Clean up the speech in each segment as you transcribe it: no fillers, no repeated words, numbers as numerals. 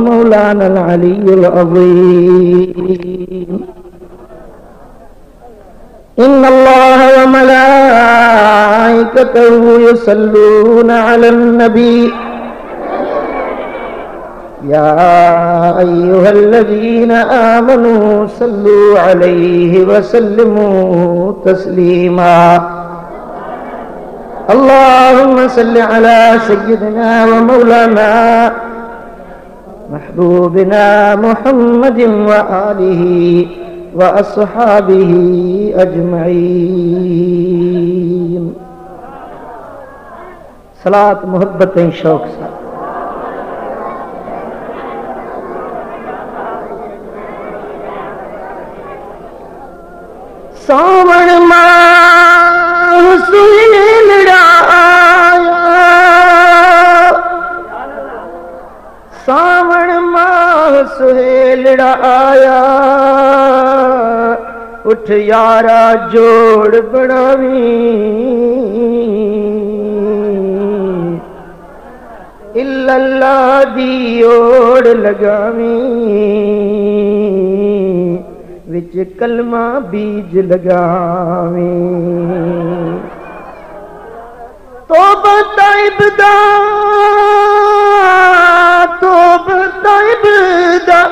मौलाना अल-अलीयुल अज़ीम। इन्नल्लाह व मलाइकतहु युसल्लूना अलन नबी या अय्युहल्लज़ीना आमनू सल्लू अलैहि व सल्लिमू तस्लीमा। अल्लाहुम्मा सल्लि अला सय्यिदिना व मौलाना महबूबिना मुहम्मदिन व आलिहि व अस्हाबिहि अजमईन। सलात मोहब्बत शौक सा सावण माह सुहेलड़ा आया, सावण माह सुहेलड़ा आया, उठ यारा जोड़ बनावी, इल्लल्लाह दी ओड़ लगावी, विच कलमा बीज लगावे। तौबा ताइब दा, तौबा ताइब दा,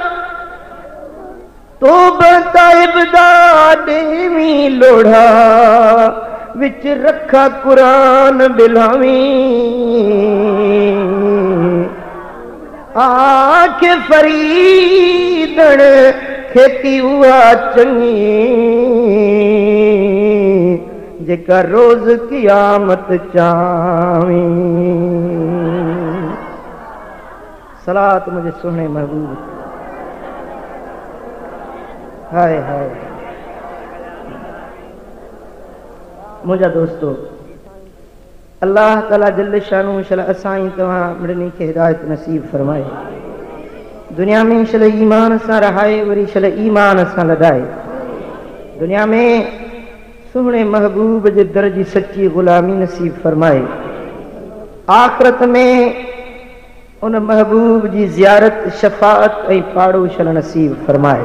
तौबा ताइब दा देवी लोढ़ा, विच रखा कुरान बिलावी, आख फरीदण खेती हुआ चंगी, जेका रोज कियामत चावी। सलात मुझे सोहने महबूब। हाय हाय मुझा दोस्तों, अल्लाह ताला जल्ल शानु शल असाई तवा मड़नी के हिदायत नसीब फरमाए। दुनिया में शल ईमान सा रहाए, वरी शल ईमान सा लदाए। दुनिया में सुहने महबूब जे दर जी सच्ची गुलामी नसीब फरमाए। आखिरत में उन महबूब जी ज़ियारत शफाअत ऐं पाड़ो शल नसीब फरमाए।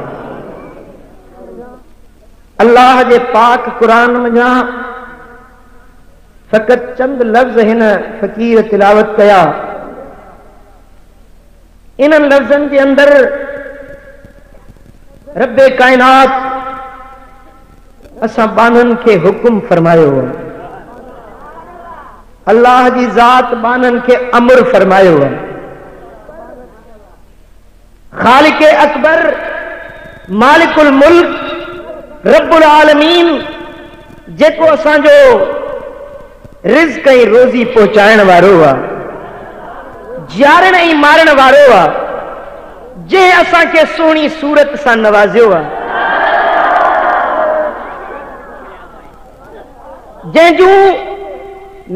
अल्लाह जे पाक कुरान मजा फ़कत चंद लफ्ज़ हिन फ़कीर तिलावत कया। इन लफ्ज़न के अंदर रब्बे कायनात असां बानन के हुक्म फरमायो, अल्लाह जी ज़ात बानन के अमर फरमायो। खालिके अकबर मालिकुल मुल्क रब्बुल आलमीन जेको असांजो रिज़्क़ ऐं रोज़ी पहुंचाइण वारो आहे, जारण ऐं मारण वारो आहे, जे असांखे सुहिणी सूरत सां नवाज़ियो आहे, जंहिंजूं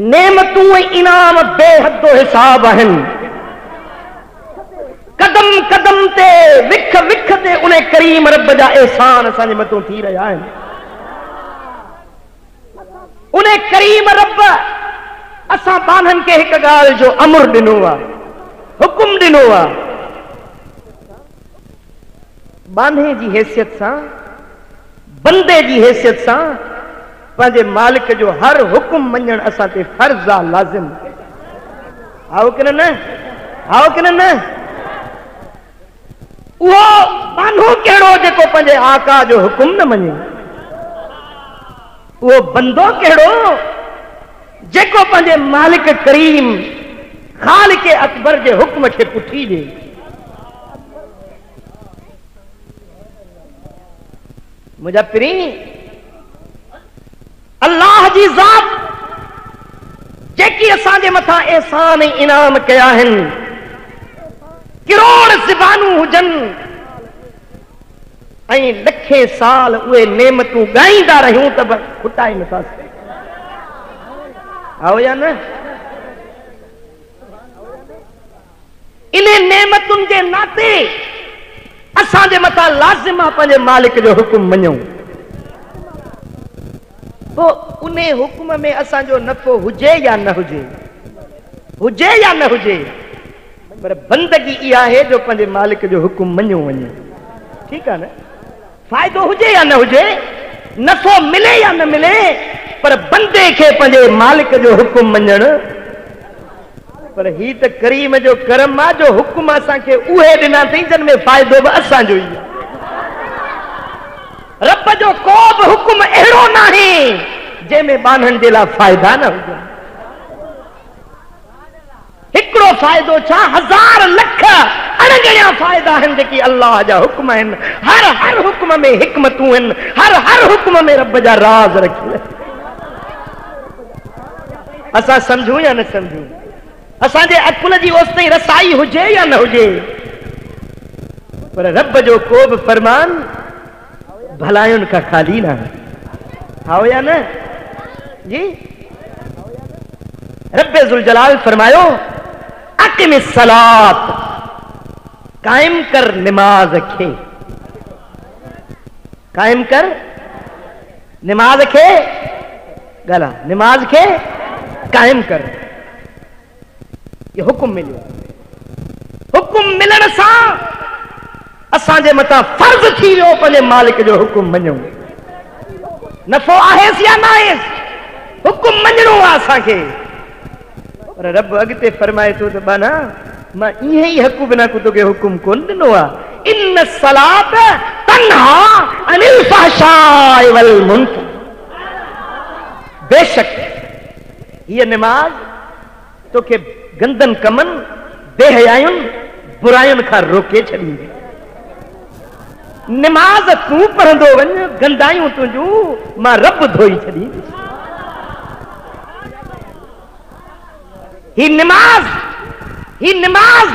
नेमतूं ऐं इनाम बेहदो हिसाब आहिनि। कदम कदम ते विख विख ते उन करीम रब जा एहसान असांजे मथां थी रहिया आहिनि। उन करीम रब असां बाननि खे हिकु ॻाल्हि जो अमर ॾिनो आहे, हुकुम ॾिनो आहे। बाने जी हैसियत सां, बंदे जी हैसियत सां पंहिंजे मालिक जो हर हुकुम मञण असां ते फर्ज़ आहे, लाज़िम। आओ कि न, आओ कि न। उहो बानो कहिड़ो जेको पंहिंजे आका जो हुकुम न मञे, उहो बंदो कहिड़ो जेको पंहिंजे मालिक करीम खालिके अकबर जे हुक्म खे पुठी ॾे। मुंहिंजा पिरी अल्लाह जी ज़ात जेकी असांजे मथां एहसान ऐं इनाम कया आहिनि, किरोड़ ज़बानूं हुजनि ऐं लखे साल उहे नेमतूं ॻाईंदा रहियूं त बि खुटाए नथा सघूं। आओ या न? इन नेमतुनि जे नाते असांजे मथां लाज़िम आहे पंहिंजे मालिक जो हुकुम मञूं। पोइ उन हुकुम में असांजो नफ़ो हुजे या न हुजे, हुजे या न हुजे, पर बंदगी इहा है जो पंहिंजे मालिक जो हुकुम मञियो वञे। ठीक है न, फायदो हुजे या न हुजे, नफ़ो मिले या न मिले, पर बंदे के पंहिंजे मालिक जो हुकुम मञण। पर ही त करीम जो करम आहे जो हुकुम असांखे उहे ॾिना अथई जिन में फ़ाइदो बि असांजो ई आहे। रब जो को बि हुकुम अहिड़ो न आहे जंहिंमें बाननि जे लाइ फ़ाइदा न हुजनि। हिकिड़ो फ़ाइदो छा, हज़ार लख अणगणिया फ़ाइदा आहिनि जेकी अल्लाह जा हुकुम आहिनि। हर हर हुकुम में हिकमतूं आहिनि, हर हर हुकुम में रब जा राज़ रखियल आहिनि। असां सम्झूं या न सम्झूं, असांजे अकुल जी ओस ताईं रसाई हुजे या न हुजे, पर रब जो को बि फरमान भलायुनि खां ख़ाली न आहे। हाओ या न जी? रब्बे ज़ुल जलाल फरमायो, अक़िमिस सलात, कायम कर निमाज खे, कायम कर निमाज खे, गला निमाज खे कायम कर। ये हुकुम मिलियो। हुकुम मिलण सां असांजे मथां फर्ज़ थी वियो पंहिंजे मालिक जो हुकुम मञूं। नफ़ो आहेसि या न आहेसि, हुकुम मञणो आहे असांखे। पर रब अॻिते फरमाए थो त बाना मां ईअं ई हक़ बिना को तोखे हुकुम कोन ॾिनो आहे। इन सलात तन्हा अनिल फ़हशाइ वल मुनकर, बेशक हीअ निमाज़ तोखे गंदन कमनि, बेहयायुनि, बुरायुनि खां रोके छॾींदी। निमाज़ तूं पढ़ंदो वञ, गंदायूं तुंहिंजूं मां रब धोई छॾींदी। ही निमाज़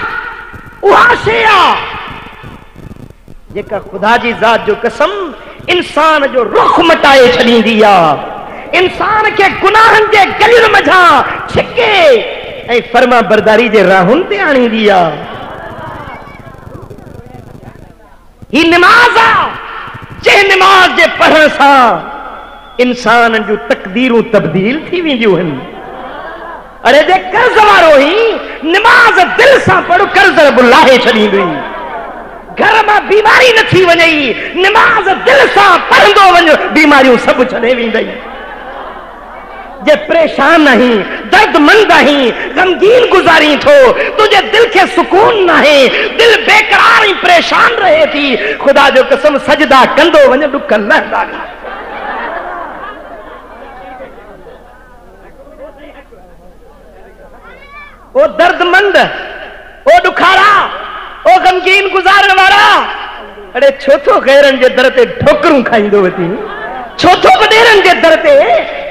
उहा शइ आहे जेका ख़ुदा जी ज़ात जो कसम इंसान जो रुख मटाए छॾींदी आहे, इंसान खे गुनाहनि जे गलियुनि मझां छिके ऐं फर्मा बरदारी जे राहुनि ते आणींदी आहे। ही निमाज़ आहे जंहिं निमाज़ जे पढ़ण सां इंसान जूं तक़दीरूं तब्दील थी वेंदियूं आहिनि। अरे जे कर्ज़ वारो ही निमाज़ दिल सां पढ़, कर्ज़ रब लाहे छॾींदुई। घर मां बीमारी न थी वञे, निमाज़ दिल सां पढ़ंदो वञ, बीमारियूं सभु छॾे वेंदई। जे परेशान आहीं, दर्दमंद आहीं, गमगीन गुज़ारी थो, तुझे दिल के सुकून न है, दिल बेकरार ऐं परेशान रहे थी, खुदा जो कसम सजदा कंदो वञ, दुख लहंदा वेंदा। ओ दर्दमंद, ओ दुखारा, ओ गमगीन गुज़ारण वारा, अरे छो थो गैरनि जे दर ते ठोकरूं खाईंदो वती, छो थो वॾेरनि जे दर ते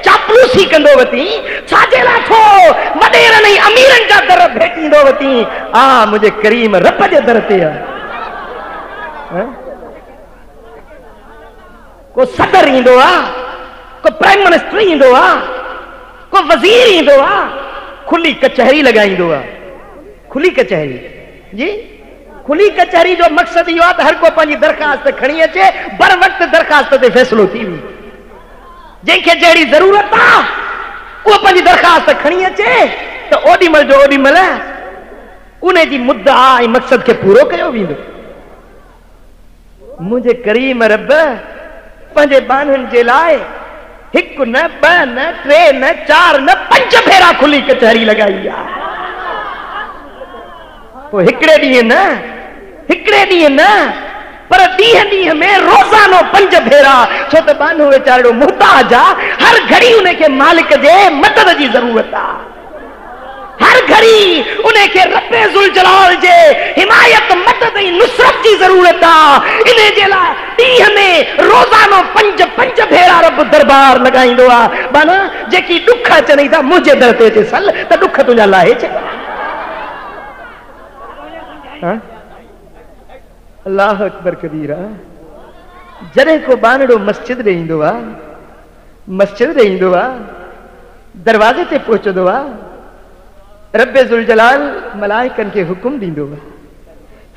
चापलूसी कंदो वती, छाजे लाइ थो वॾेरनि ऐं अमीरनि जा दर भेटींदो वती। आ मुंहिंजे करीम रब जे दर ते आहे। को सदर ईंदो आहे, को प्राइम मिनिस्टर ईंदो आहे, को वज़ीर ईंदो आहे, खुली कचहरी लॻाईंदो आहे। खुली कचहरी जी, खुली कचहरी जो मक़सदु इहो आहे त हर को पंहिंजी दरख़्वास्त खणी अचे, बर वक़्त दरख़्वास्त ते फ़ैसिलो थी वञे। जंहिंखे जहिड़ी ज़रूरत आहे उहो पंहिंजी दरख़्वास्त खणी अचे त ओॾी महिल जो ओॾी महिल उन जी मुद्दा ऐं मक़सद खे पूरो कयो वेंदो। मुंहिंजे करीम रब पंहिंजे बाननि जे लाइ हिकु न, ॿ न, टे न, चार न, 5 भेरा खुली कचहरी लॻाई आहे। पोइ हिकिड़े ॾींहुं न, पर ॾींहं में रोज़ानो 5 भेरा, छो त बानो वीचारो मुहताज आहे, हर घड़ी उनखे मालिक जे मदद जी ज़रूरत आहे। हर घड़ी उनखे रब्बे ज़ुल जलाल जे हिमायत, मदद ऐं नुसरत जी ज़रूरत आहे। इन जे लाइ ॾींहं में रोज़ानो 5 भेरा रब दरबार लॻाईंदो आहे। माना जेकी ॾुख अचनि था मुंहिंजे दर ते अचे सल त ॾुख तुंहिंजा लाहे छॾ। अल्लाह अकबर कबीरा। जॾहिं को बानड़ो मस्जिद ॾे ईंदो आहे, दरवाज़े ते पहुचंदो आहे, रब्बे ज़ुल जलाल मलाइकनि खे हुकुम ॾींदो आहे,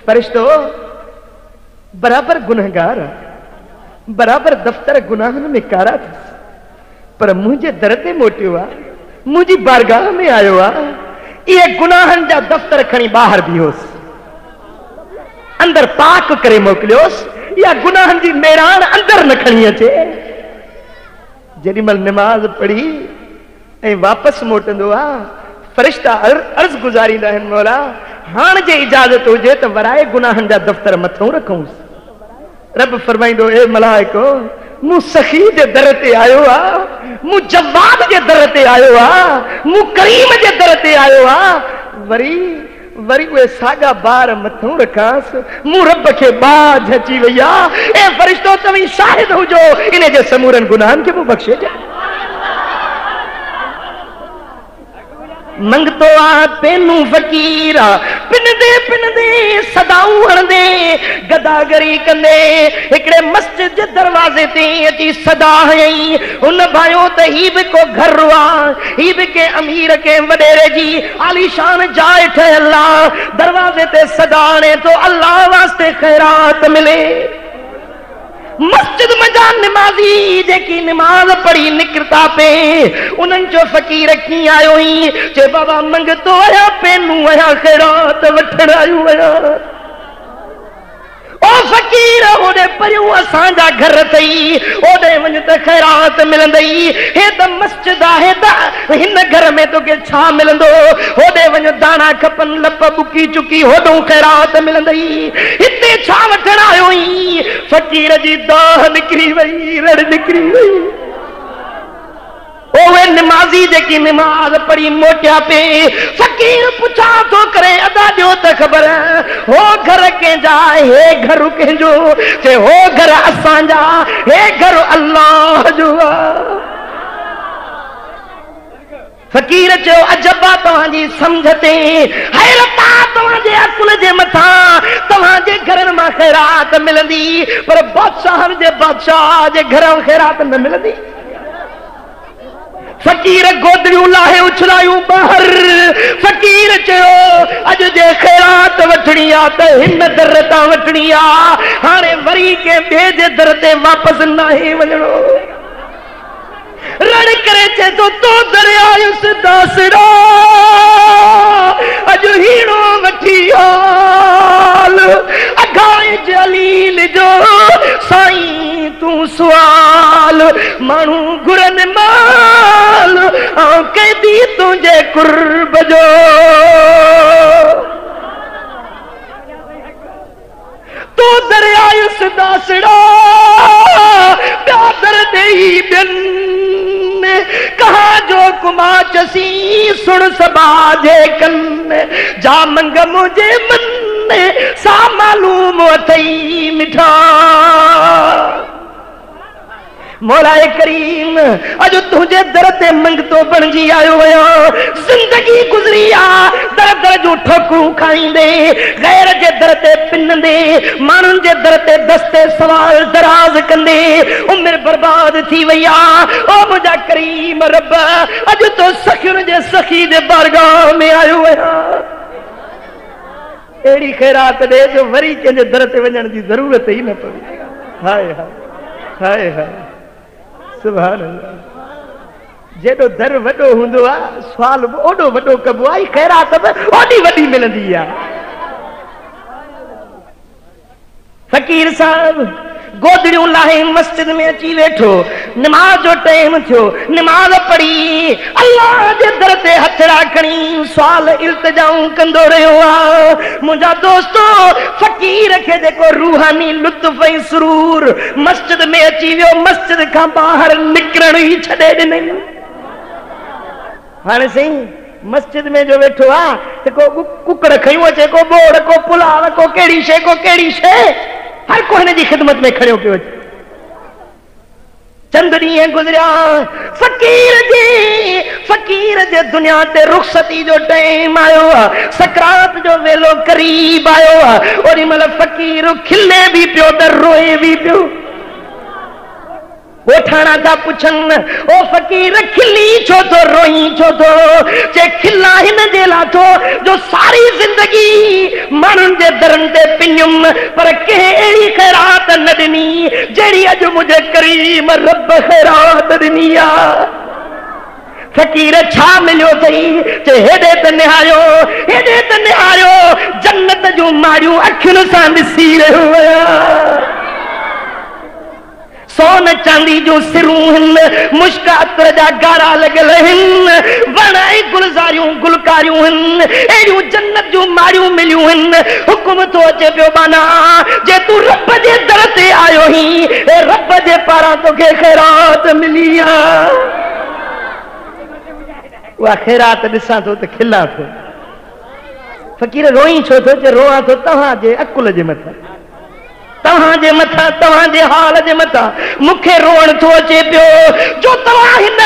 फ़रिश्तो बराबर गुनहगार आहे, बराबर दफ़्तर गुनाहनि में कारा अथसि, पर मुंहिंजे दर ते मोटियो आहे, मुंहिंजी बारगाह में आयो आहे, ये गुनाहन जा दफ्तर खणी बाहर बीहोस, अंदर पाक करे मोकलियोस, या गुनाहन जी मेरान अंदर न खणी अचे। जेॾीमहिल नमाज पढ़ी ऐं वापस मोटंदो आ, फरिश्ता अर्ज गुजारींदा आहिनि, मौला हाण जे इजाज़त हुजे त वराए गुनाहन जा दफ्तर मथों रखूंसि। रब फरमाईंदो, ए मलाइको, मूं सखी जे दर ते आयो आ, मूं जवाद जे दर ते आयो आ, मूं करीम जे दर ते आयो आ, वरी वरी उहे साॻा बार मथों रखांस, मूं रब खे बाझ अची वई आ। ए फरिश्तो, तव्हीं शाहिद हुजो इन जे समूरनि गुनाहनि खे मूं बख़्शे ॾियां। मंगतो आ पेनू फकीर, पिनदे सदाऊं हणंदे, गदागरी कंदे हिकिड़े मस्जिद जे दरवाज़े ते अची सदा हयई। हुन भायो त ही बि को घर आ, ही बि के अमीर के वॾेरे जी आलीशान जाइ ठहियल आ। दरवाज़े ते सदा हणे तो अल्लाह वास्ते ख़ैरात मिले। मस्जिद में जा नमाजी जेकी नमाज पढ़ी निकरता पे, उन्हनि जो फकीर कीअं आयो ही, चे बाबा मंगतो आया पेनू आया ख़ैरात वठण आयो आया। ओ फकीर, ओडे परियों असांजा घर अथई, ओडे वञ त ख़ैरात मिलंदई। हे त मस्जिद आहे त हिन घर में तोखे छा मिलंदो? होडे वञ दाणा खपनि, लप बुकी चुकी, होॾो ख़ैरात मिलंदई। हिते छा वठण आयो ई? फकीर जी दाह निकिरी वई, रड़ निकिरी वई। ओवे नमाजी जेकी नमाज पढ़ी मोटिया पे, फकीर पुछा तो करे, अदा ॾियो त ख़बर हो घर कंहिंजा, हे घर कंहिंजो? चे हो घर असांजा, हे घर अल्लाह जो आहे। फकीर चयो, अजबा तव्हांजी सम्झ ते, हैरत आ तव्हांजे अकुल जे मथां। तव्हांजे घरनि मां ख़ैरात मिलंदी, पर बादशाह जे बादशाह जे घर में ख़ैरात न मिलंदी। फकीर गोदड़ियूं लाहे उछलायूं ॿाहिर। फकीर चयो, अॼु जे ख़ैरात वठणी आ त हिन दर तां वठणी आ, हाणे वरी के ॿिए जे दर ते वापसि नाहे वञणो। रण करे चे तो दरियायुस दासड़ा, अॼु हीणो वठी हाल। अघाए जलील जो साईं तूं सुवाल, माण्हू घुरनि माल, ऐं कैदी तुंहिंजे कुर्ब जो। तूं दरियायुस दासड़ा, प्यादर ॾेई ॿियनि, कहा जो कुमाचसी सुण सबा जे कन, जा मंग मुंहिंजे मन सा मालूम अथई मिठा। मौलाए करीम, अॼु तुंहिंजे दर ते मंगतो बणिजी आयो आहियां। ज़िंदगी गुज़री आ दर दर जूं ठोकरूं खाईंदे, गैर जे दर ते पिनंदे, माण्हुनि जे दर ते दस्ते सवाल दराज़ कंदे उमिरि बर्बाद थी वई आ। ओ मुंहिंजा करीम रब, अॼु तो सखियुनि जे सखी जे बारगाह में आयो आहियां। अहिड़ी ख़ैरात ॾे जो वरी कंहिंजे दर ते वञण जी ज़रूरत ई न पवे। हाय हाय हाय हाय, सुभान अल्लाह। जेॾो दर वॾो हूंदो आहे, सवाल ओॾो वॾो कबो आहे, ख़ैरात बि ओॾी वॾी मिलंदी आहे। फकीर साहब गोदड़ियूं लाहे मस्जिद में अची वेठो। नमाज जो टाइम थियो, नमाज पढ़ी, अल्लाह जे दर ते हथड़ा खणी सवाल इल्तिजाऊं कंदो रहियो आहे। मुंहिंजा दोस्तो, फकीर खे जेको रूहानी लुत्फ ऐं सुरूर मस्जिद में अची वियो, मस्जिद खां ॿाहिरि निकिरण ई छॾे ॾिनई। हाणे सही मस्जिद में जो वेठो आहे त को कुकड़ खयूं अचे, को बोड़, को पुलाव, को कहिड़ी शइ, हर को हिन जी ख़िदमत में खड़ियो पियो अचे। चंद ॾींहं गुज़रिया, फकीर जे दुनिया ते रुख़सती जो टाइम आयो आहे, सकरात जो वेलो करीब आयो आहे। ओॾी महिल फकीर खिले भी पियो त रोए भी पियो। ओठाणा था पुछनि, ओ फकीर खिली छो थो, रोई छो थो? चे खिला हिन जे लाइ थो जो सारी ज़िंदगी माण्हुनि जे दरनि ते पिनियुमि, पर कंहिं अहिड़ी ख़ैरात न ॾिनी जहिड़ी अॼु मुंहिंजे करीम रब ख़ैरात ॾिनी आहे। फकीर छा मिलियो थई जे हेॾे त निहारियो जन्नत जूं मारियूं अखियुनि सां ॾिसी रहियो आहियां। सोन चांदी जूं सिरूं हिन, मुश्क अतर जा गारा लॻल हिन, वण ऐं गुलज़ारियूं गुलकारियूं हिन, अहिड़ियूं जन्नत जूं मारियूं मिलियूं हिन। हुकुम थो अचे पियो बाना जे तूं रब जे दर ते आयो ही रब जे पारां तोखे ख़ैरात मिली आहे। उहा ख़ैरात ॾिसां थो त खिलां थो। फ़कीर रोई छो थो? जे रोआं थो तव्हांजे अकुल जे मथां, तव्हांजे मथां, तव्हांजे हाल जे मथां मूंखे रोअण थो अचे पियो जो तव्हां हिन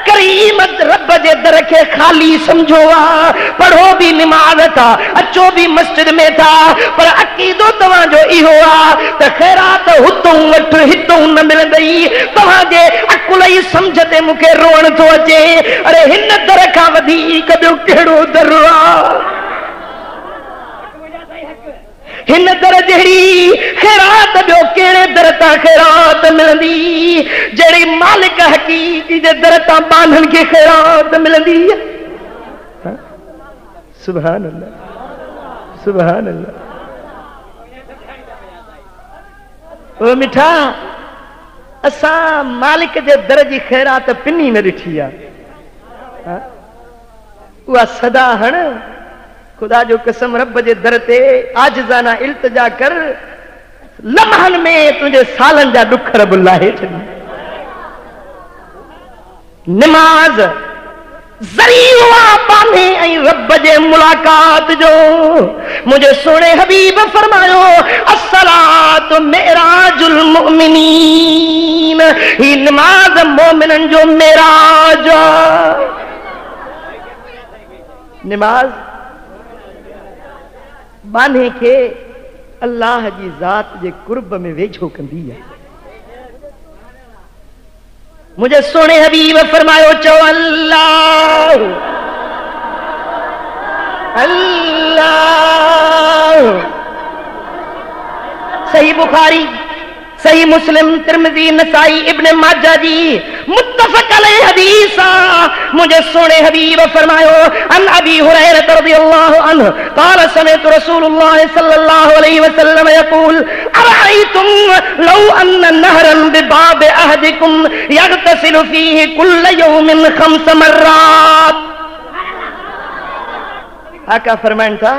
करीम रब जे दर खे ख़ाली सम्झो आहे। पढ़ो बि निमाज़ था, अचो बि मस्जिद में था, पर अक़ीदो तव्हांजो इहो आहे त ख़ैरात हुतों वठि हितों न मिलंदई। तव्हांजे अकुल जी सम्झ ते मूंखे रोअण थो अचे। अरे हिन दर खां वधीक ॿियो कहिड़ो दर आहे? हिन दर जहिड़ी ख़ैरात ॿियो कहिड़े दर तां ख़ैरात मिलंदी? जहिड़ी मालिक हक़ीक़ी जे दर तां बांधनि खे ख़ैरात मिलंदी। सुभान अल्लाह, सुभान अल्लाह। ओ मिठा, असां मालिक जे दर जी ख़ैरात पिनी न ॾिठी आहे। उहा सदा हण, खुदा जो कसम रब जे दर ते आजिज़ाना इल्तिजा कर, लम्हनि में तुंहिंजे सालनि जा ॾुख रब लाहे छॾी। निमाज़ ज़रियो बाने ऐं रब जे मुलाक़ात जो। मुंहिंजे सोणे हबीब फरमायो अस्सलात मेराजुल मुमिनीन, ही निमाज़ मोमिननि जो मेराज। निमाज़ बाने खे अल्लाह जी ज़ात जे कुर्ब में वेझो कंदी आहे। मुझे सोने हबीब फरमायो चो अल्लाह अल्लाह। सही बुखारी, सही मुस्लिम, तिरमिज़ी, नसाई, इब्न माजा जी मुत्तफ़क़ अलैहि हदीस। मुझे सोने हबीब फरमायो अन अबी हुरैरा रज़ियल्लाहु अन्हु क़ाल समिअतु रसूलुल्लाह सल्लल्लाहु अलैहि वसल्लम यक़ूल अरअयतुम लौ अन्न नहरन बिबाब अहदिकुम यग़तसिलु फ़ीहि कुल्ल यौमिन 5 मर्रात। आका फरमाइनि था,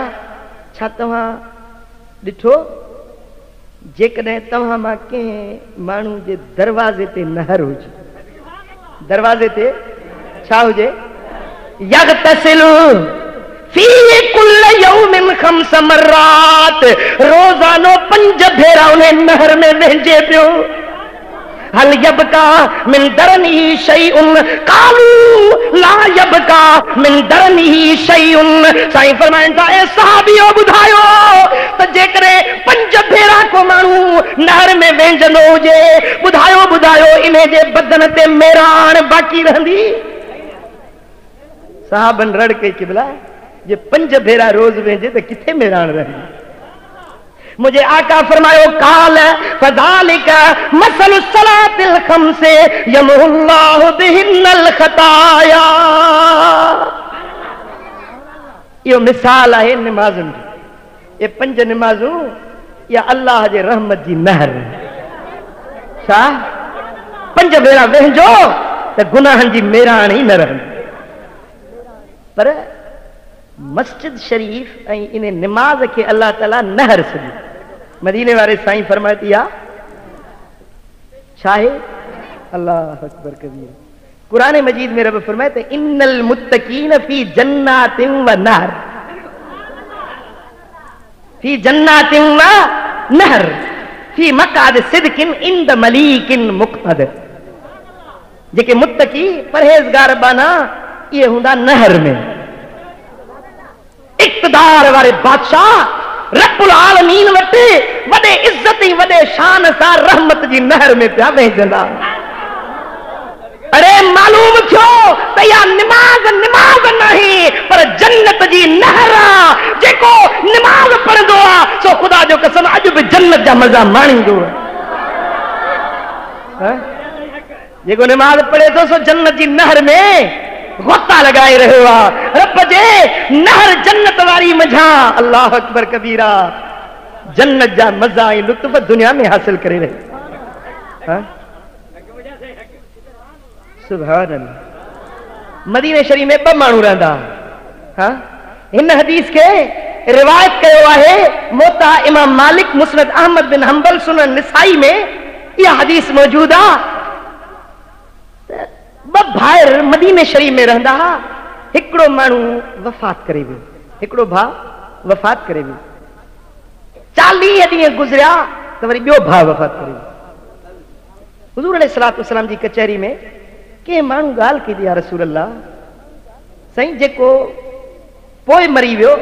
छा तव्हां ॾिठो जेकॾहिं तव्हां मां कंहिं माण्हू जे दरवाज़े ते नहर हुजे, दरवाज़े ते छा हुजे? यग़तसिलु फ़ीहि कुल्ल यौमिन 5 मर्रात, रोज़ानो 5 भेरा उन नहर में वहिजे पियो। हल यबका मिन दरनिही शैउन क़ालू ला यबका मिन दरनिही शैउन। साईं फरमाइनि था, ए सहाबियो ॿुधायो त जेकॾहिं 5 भेरा को माण्हू नहर में वेंजंदो हुजे, ॿुधायो ॿुधायो इन जे बदन ते मेराण बाक़ी रहंदी? सहाबन रड़ के किबला, जे 5 भेरा रोज़ वेंजे त किथे मेराण रहंदी? मुझे आका फरमायो काल फज़ालिक मसलु सलातिल खम्से यमहुल्लाहु बिहिन्नल खताया। यो मिसाल है निमाज़ुनि जी। ये 5 निमाज़ूं या अल्लाह जे रहमत जी नहर। छा 5 भेरा वेंजो त गुनाहनि जी मेराण ही न रहंदी। पर मस्जिद शरीफ ऐं इन निमाज़ खे अल्लाह ताला नहर सॼी। मदीने वारे साईं फरमाइती आहे छा आहे? अल्लाह अकबर कबीर। कुरान मजीद में रब फरमाए त इन्नल मुत्तकीन फी जन्नातिन व नहर, फी जन्नातिन व नहर फी मक़ाद सिद्किन इंद मलीकिन मुक़तदर। जेके मुत्तकी परहेज़गार बाना ये हुंदा नहर में। इक़्तिदार वारे बादशाह रब्बुल आलमीन वटि वॾे इज़्ज़त वॾे शान सां रहमत जी नहर में पिया वेंजंदा। अरे मालूम थियो त इहा निमाज़ निमाज़ नहीं पर जन्नत जी नहर आहे। जेको निमाज़ पढ़ंदो आहे सो ख़ुदा जो कसम अॼु बि जन्नत जा मज़ा माणींदो आहे। जेको निमाज़ पढ़े थो सो जन्नत जी नहर में गोता लगाए रहियो आहे रब जे नहर जन्नत वारी मझा अल्लाह अकबर कबीरा जन्नत जा मज़ा ऐं लुत्फ दुनिया में हासिल करे रहे। हाँ? सुभान अल्लाह। मदीने शरीफ में 2 माण्हू रहंदा। हाँ? इन हदीस के रिवायत कयो आहे मोता इमाम मालिक मुस्नद अहमद बिन हंबल सुनन निसाई में यह हदीस मौजूद आ। 2 भाइर मदीने शरीफ में रहंदा हा। हिकिड़ो माण्हू वफ़ात करे वियो, हिकिड़ो भाउ वफ़ात करे वियो। 40 ॾींहं गुज़रिया त वरी ॿियो भाउ वफ़ात करे वियो। हुज़ूर अलैहिस्सलातु वस्सलाम जी कचहरी में के माण्हू ॻाल्हि कई, या रसूल अल्लाह, साईं जेको पोइ मरी वियो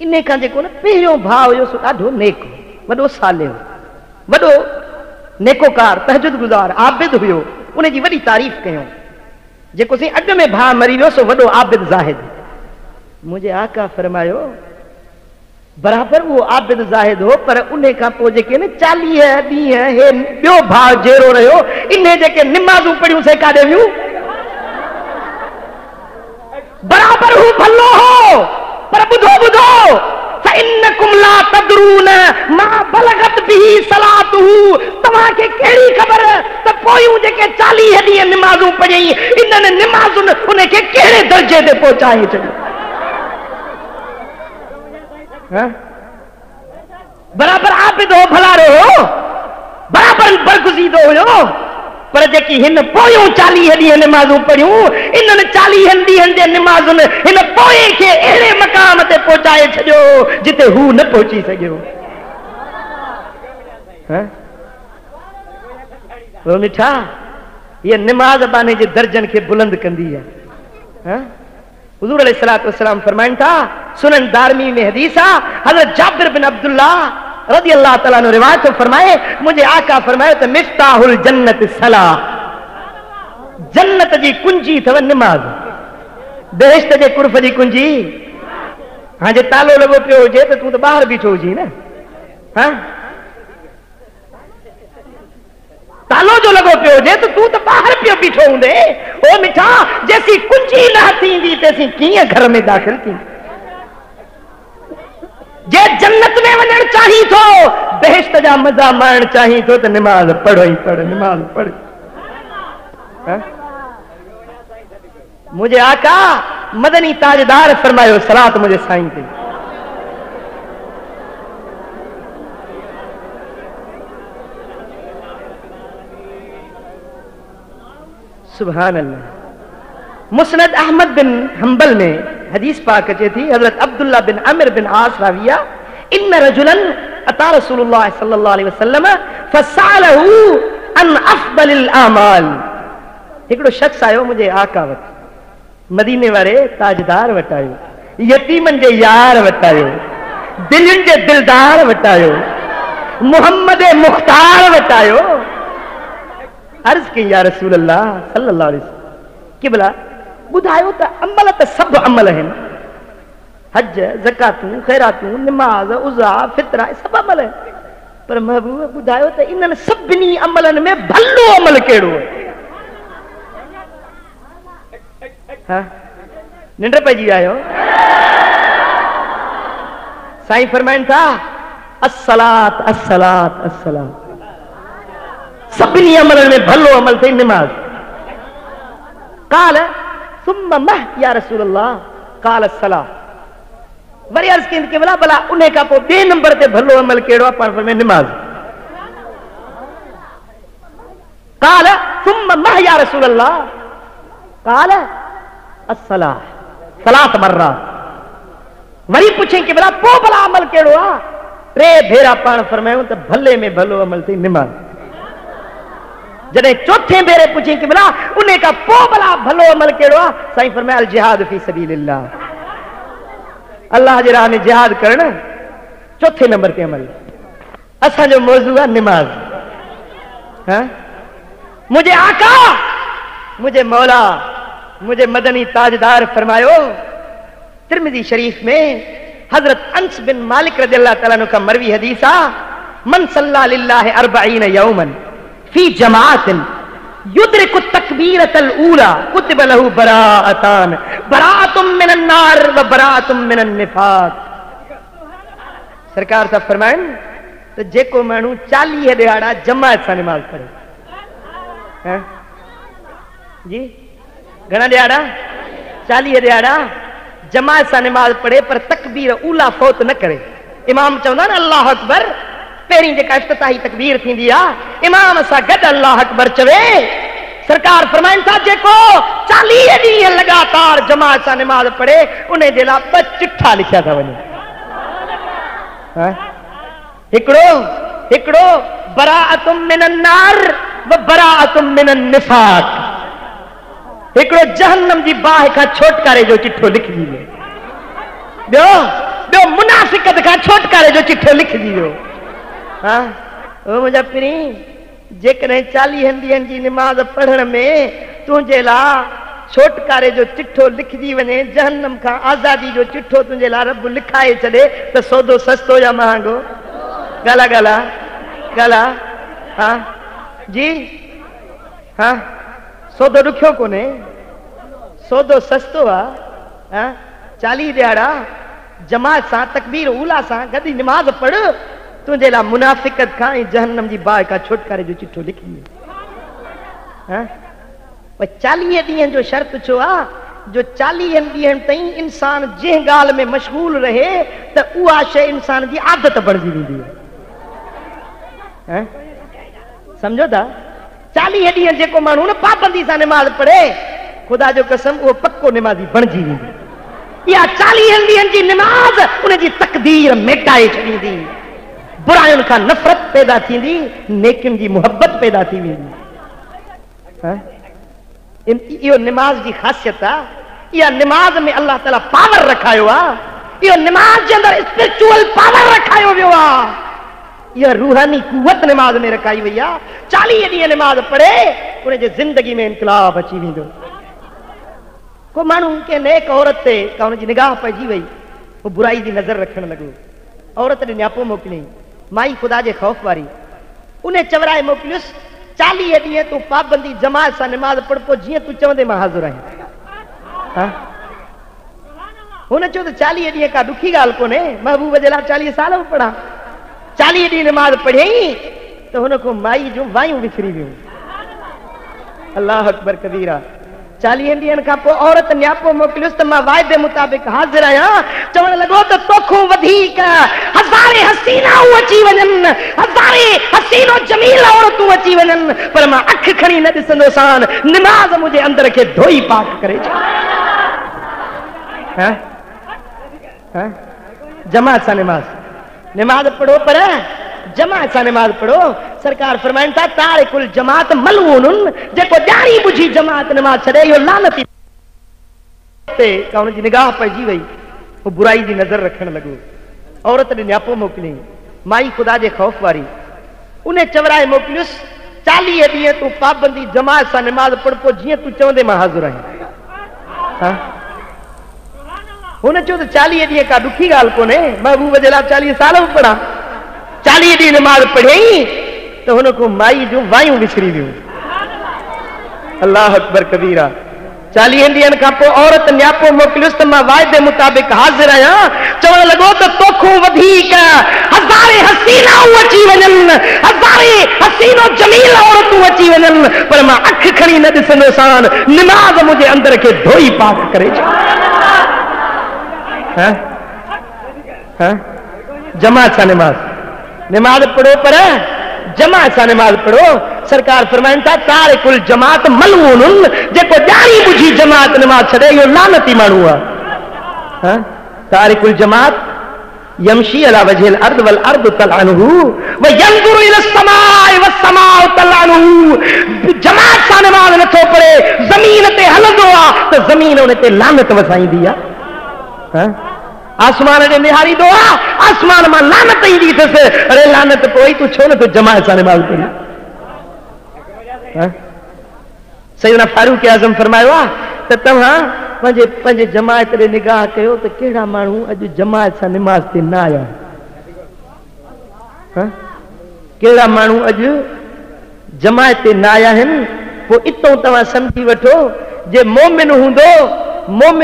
इन खां जेको न पहिरियों भाउ हुयो सो ॾाढो नेक, वॾो साले, वॾो नेकोकार, तहजुद गुज़ार, आबिद हुयो, उन जी वॾी तारीफ़ कयूं। जेको साईं अॻ में भाउ मरी वियो सो वॾो आबिद ज़ाहिद। मुंहिंजे आका फरमायो बराबर वो आबिद ज़ाहिद हो, पर उन खां पोइ जेके न 40 ॾींहं हे ॿियो भाउ जहिड़ो रहियो, इन जेके निमाज़ूं पढ़ियूं से काॾे वियूं, बराबर हू भलो हो। पर ॿुधो ॿुधो फइन्नकुम ला तदरून मा बलगत बिही सलातहू, तव्हांखे कहिड़ी ख़बर त पोयूं जेके 40 ॾींहं निमाज़ूं पढ़ियई इन्हनि निमाज़ुनि उनखे कहिड़े दर्जे ते पहुचाए छॾियो। बराबर आबिद हो, भलारो हो, बराबर बरगुज़ीदो हुयो, पर जेकी हिन पोयूं 40 ॾींहं निमाज़ूं पढ़ियूं इन्हनि 40 ॾींहंनि जे निमाज़ुनि हिन पोए खे अहिड़े मक़ाम ते पहुचाए छॾियो जिते हू न पहुची सघियो। वो मिठा ये निमाज़ बाने जे दर्जन खे बुलंद कंदी आहे। हुज़ूर अलैहिस्सलातु वस्सलाम फरमाइनि था, सुनन दारमी में हदीस आहे, हज़रत जाबिर बिन अब्दुल्लाह रज़ी अल्लाह तआला अन्हु रिवायत फरमाए, मुझे आका फरमायो त मिफ्ताहुल जन्नत सलाह, जन्नत जी कुंजी अथव निमाज़, बेहिश्त जे कुर्फ़ जी कुंजी। हाँ जे तालो लॻो पियो हुजे त तूं त ॿाहिरि बीठो हुजी न। हाँ तालो जो लॻो पियो हुजे त तूं त ॿाहिरि पियो बीठो हूंदे। ओ मिठा जेसी कुंजी न थींदी तेसी कीअं घर में दाख़िल थी। जे जन्नत में वञण चाही थो, बेहिश्त जा मज़ा माणण चाही थो त निमाज़ पढ़ो ई पढ़, निमाज़ पढ़। मुझे आका मदनी ताजदार फरमायो सलात मुझे साईं ते। सुभान अल्लाह। मुस्नद अहमद बिन हंबल में हदीस पाक अचे थी, हजरत अब्दुल्ला बिन अमिर बिन आस राविया, इन रजुलन अता रसूलुल्लाह सल्लल्लाहु अलैहि वसल्लम फसालहु अन अफदलिल आमाल। हिकिड़ो शख्स आयो मुझे आका वटि, मदीने वारे ताजदार वटि आयो, यतीमन जे यार वटि आयो, दिलनि जे दिलदार वटि आयो, मोहम्मद मुख्तार वटि आयो। अर्ज़ कई या रसूल अल्लाह सल्लल्लाहु अलैहि वसल्लम, कि भला ॿुधायो त अमल त सभु अमल आहिनि, हज, ज़कातूं, ख़ैरातूं, निमाज़, उज़ा, फितरा, सभु अमल आहिनि, पर महबूब ॿुधायो त इन्हनि सभिनी अमलनि में भलो अमल कहिड़ो आहे? हाँ निंड पइजी आयो। साईं फरमाइनि था अस्सलात अस्सलात अस्सलात, सभिनी अमलनि में भलो अमल थई निमाज़। काल सुम्मा मह या रसूल अल्लाह, काल अस्सलाह। वरी अर्ज़ कई कि भला उन खां पोइ ॿिए नंबर ते भलो अमल कहिड़ो आहे? पाण फरमाए निमाज़। काल सुम्मा मह या रसूल अल्लाह, काल अस्सलाह सलात मर्रा। वरी पुछे कि भला पोइ भला अमल कहिड़ो आहे? 3 भेरा पाण फरमायूं त भले में भलो अमल थई निमाज़। जॾहिं 4थे भेरे पुछे कि भला उन खां पोइ भला भलो अमल कहिड़ो आहे? साईं फरमाया अल जिहाद फी सबीलिल्लाह, अल्लाह जे राह में जिहाद करण 4थे नंबर ते अमल। असांजो मौज़ू आहे निमाज़। हाँ मुझे आका, मुझे मौला, मुझे मदनी ताजदार फरमायो, तिरमिज़ी शरीफ में हजरत अंस बिन मालिक रज़ियल्लाहु तआला अन्हु का मरवी हदीस आ, मन सल्ला लिल्लाहि 40 यौमन फी जमाअतिन युद्रिकु तकबीरतल ऊला कुतिब लहू बराअतान बराअतुम मिनन नार व बराअतुम मिनन निफाक। सरकार साहब फरमाइन तो जेको मानू 40 दिहाड़ा जमात सां नमाज पढ़े है जी घना दिहाड़ा 40 दिहाड़ा जमात सां नमाज पढ़े पर तकबीर ऊला फौत न करे। इमाम चवंदा न अल्लाह अकबर पहिरीं जेका इफ्तिताही तकबीर थींदी आहे इमाम सां गॾु अल्लाह अकबर चवे। सरकार फरमाइनि था जेको 40 ॾींहं लगातार जमात सां नमाज पढ़े उन जे लाइ 2 चिठा लिखिया था वञनि। हिकिड़ो बराअतुम मिनन नार व बराअतुम मिनन निफाक। हिकिड़ो जहन्नम जी बाहि खां छोटकारे जो चिठो लिखजी वियो। ॿियो मुनाफ़िक़त खां छोटकारे जो चिठो लिखजी वियो। हाँ मुंहिंजा पिरी जेकॾहिं 40 ॾींहनि जी निमाज़ पढ़ण में तुंहिंजे लाइ छोटकारे जो चिठो लिखजी वञे जहन्नम खां आज़ादी जो चिठो तुंहिंजे लाइ रब लिखाए छॾे त सौदो सस्तो या महांगो? ॻाल्हा हाँ जी हाँ सौदो ॾुखियो कोन्हे सौदो सस्तो आहे। 40 दिहाड़ा जमात सां तकबीर ऊला सां गॾु निमाज़ पढ़ तुंहिंजे लाइ मुनाफ़िक़त खां ऐं जहन्नम जी बाहि खां छुटकारे जो चिठो लिखी। 40 ॾींहनि जो शर्त छो आहे जो 40 ॾींहनि ताईं इंसान जंहिं ॻाल्हि में मशगूल रहे त उहा शइ इंसान जी आदत बणिजी वेंदी आहे। समझो था 40 ॾींहं जेको माण्हू न पाबंदी सां निमाज़ पढ़े ख़ुदा जो कसम उहो पक्को निमाज़ी बणिजी वेंदी। इहा 40 ॾींहनि जी निमाज़ उन जी तकदीर मिटाए छॾींदी। बुरायुनि खां नफ़रत पैदा थींदी नेकियुनि जी मुहबत पैदा थी वेंदी। इहो निमाज़ जी ख़ासियत आहे। इहा निमाज़ में अल्लाह ताला पावर रखायो आहे। इहो निमाज़ जे अंदरि स्पिरिचुअल पावर रखायो वियो आहे। यह रूहानी कुवत निमाज में रखाई वही है। 40 ॾींहं निमाज पढ़े उन जे ज़िंदगी में इनकलाब अची वेंदो। को माण्हू के नेक औरत ते का उन जी निगाह पइजी वई वो बुराई जी नज़र रखण लॻो। औरत ने न्यापो मोकिलियईं माई ख़ुदा जे ख़ौफ़ वारी उन चवराए मोकिलियुसि 40 ॾींहं तूं पाबंदी जमात सां निमाज पढ़ पोइ जीअं तूं चवंदे मां हाज़िर आहियां। हुन चयो त 40 ॾींहं का ॾुखी ॻाल्हि कोन्हे महबूब जे लाइ 40 साल बि पढ़ा। 40 ॾींहं निमाज़ पढ़ियईं त हुन खां माई जूं वायूं विसरी वियूं। अल्लाह अकबर कबीरा। 40 ॾींहनि खां पोइ औरत न्यापो मोकिलियुसि त मां वाइदे मुताबिक़ हाज़िर आहियां। चवण लॻो त तोखूं वधीक हज़ारे हसीनाऊं अची वञनि हज़ारे हसीनो जमील औरतूं अची वञनि पर मां अखि खणी न ॾिसंदोसान। निमाज़ मुंहिंजे अंदर खे धोई पाक करे छॾ। जमात सां निमाज़ पढ़ो पर जमात सां निमाज़ पढ़ो। सरकार फरमाइनि था तारिकुल जमात मलऊनुन जेको ॼाणी बुझी जमात निमाज़ छॾे इहो लानती। हुन जी निगाह पइजी वई वो बुराई जी नज़र रखण लॻो। औरत ने न्यापो मोकिलियईं माई ख़ुदा जे ख़ौफ़ वारी उन चवराए मोकिलियुसि 40 ॾींहं तूं पाबंदी जमात सां निमाज़ पढ़ पोइ जीअं तूं चवंदे मां हाज़िर आहियां। हुन चयो त 40 ॾींहं का ॾुखी ॻाल्हि कोन्हे महबूब जे लाइ 40 साल बि पढ़ा। 40 ॾींहं निमाज़ पढ़ियईं त हुन खां माई जूं वायूं विसरी वियूं। अल्लाह अकबर कबीरा। 40 ॾींहनि खां पोइ औरत न्यापो मोकिलियुसि त मां वाइदे मुताबिक़ हाज़िर आहियां। चवण लॻो त तोखूं वधीक हज़ारे हसीनाऊं अची वञनि हज़ारे हसीनो जमील औरतूं अची वञनि पर मां अखि खणी न ॾिसंदोसान। निमाज़ मुंहिंजे अंदर खे धोई पाक करे जमात सां निमाज़ पढ़ो पर जमात सां निमाज़ पढ़ो। सरकार फरमाइनि था तारिकुल जमात मलऊनुन जेको ॼाणी बुझी जमात निमाज़ छॾे इहो लानती माण्हू आहे। तारिकुल जमात यमशी अला वजहिल अर्द वल अर्द तलअनहु व यंजुरु इला समाए व समाउ तलअनहु। जमात सां निमाज़ नथो पढ़े ज़मीन ते हलंदो आहे त ज़मीन उन ते लानत वसाईंदी आहे। आसमान ने निहारींदो आहे आसमान मां लानत ईंदी अथसि। अरे लानत पोइ तूं छो नथो जमात सां निमाज़ पढ़ी। सैयदना फारूक आज़म फरमायो आहे त तव्हां पंहिंजे जमात ते निगाह कयो त कहिड़ा माण्हू अॼु जमात सां निमाज़ ते न आया। कहिड़ा माण्हू अॼु जमात ते न आया आहिनि वो इतो तवा समझी वठो जे मोमिन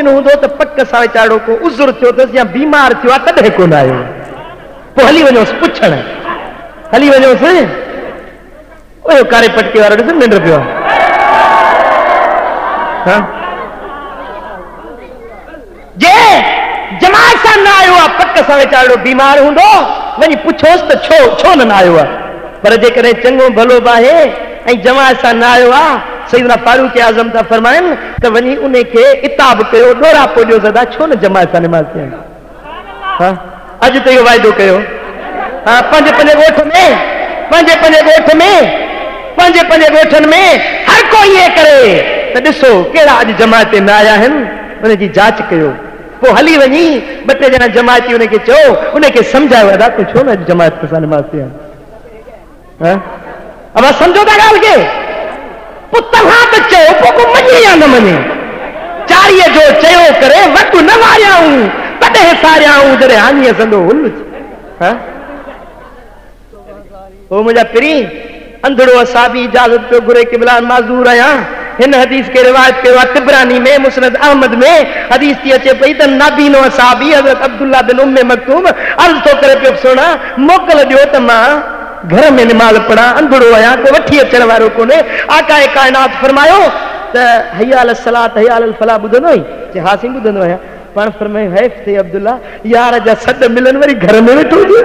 हूंदो तो पक सां वीचारो को उज़ुर थियो अथसि या बीमार थियो आहे तॾहिं कोन आयो पोइ हली वञोसि पुछण हली वञोसि ओयो कारे पटके वारो ॾिस निंड पियो हाँ जे जमात सां न आयो आहे पक सां वीचारो बीमार हूंदो वञी पुछोसि त छो न आयो आहे पर जेकॾहिं चङो भलो बि आहे ऐं जमात सां न आयो आहे सैयदना फारूक आज़म था फरमाइनि त वञी उन खे इताब कयो ॾोरा पोॼो सदा छो न जमात सां निमाज़ थियनि हाँ अॼु त इहो वाइदो कयो हाँ पंहिंजे ॻोठ में हर कोई इहे करे त ॾिसो कहिड़ा अॼु जमात ते न आया आहिनि उनजी जांच कयो पोइ हली वञी ॿ टे ॼणा जमाती उनखे चओ उनखे सम्झायो अदा तूं छो न अॼु जमात सां निमाज़ थियनि अब समझो था ॻाल्हि खे पोइ तव्हां त चयो पोइ को मञे या न मञे चारीअ जो चयो करे वटि न मारियाऊं तॾहिं सारियाऊं जॾहिं हानीअ संदो हुल ओ मुंहिंजा पिरी अंधड़ो असाबी इजाज़त पियो घुरे क़िबला माज़ूर आहियां हिन हदीस के रिवायत कयो आहे तिबरानी में मुस्नद अहमद में हदीस थी अचे पई त नाबीनो असाबी हज़रत अब्दुल्ला बिन उम्मे मक्तूम अर्ज़ थो करे पियो सुणा मोकल ॾियो त मां घर में निमाज़ पढ़ा अंधड़ो आहियां को वठी अचण वारो कोन्हे आकाए काइनात फरमायो त हया अल सलात हया अल फलाह ॿुधंदो ई जे हा साईं ॿुधंदो आहियां पाण फरमायो हैफ़ थिए अब्दुल्ला यार जा सॾ मिलनि वरी घर में वेठो हुजे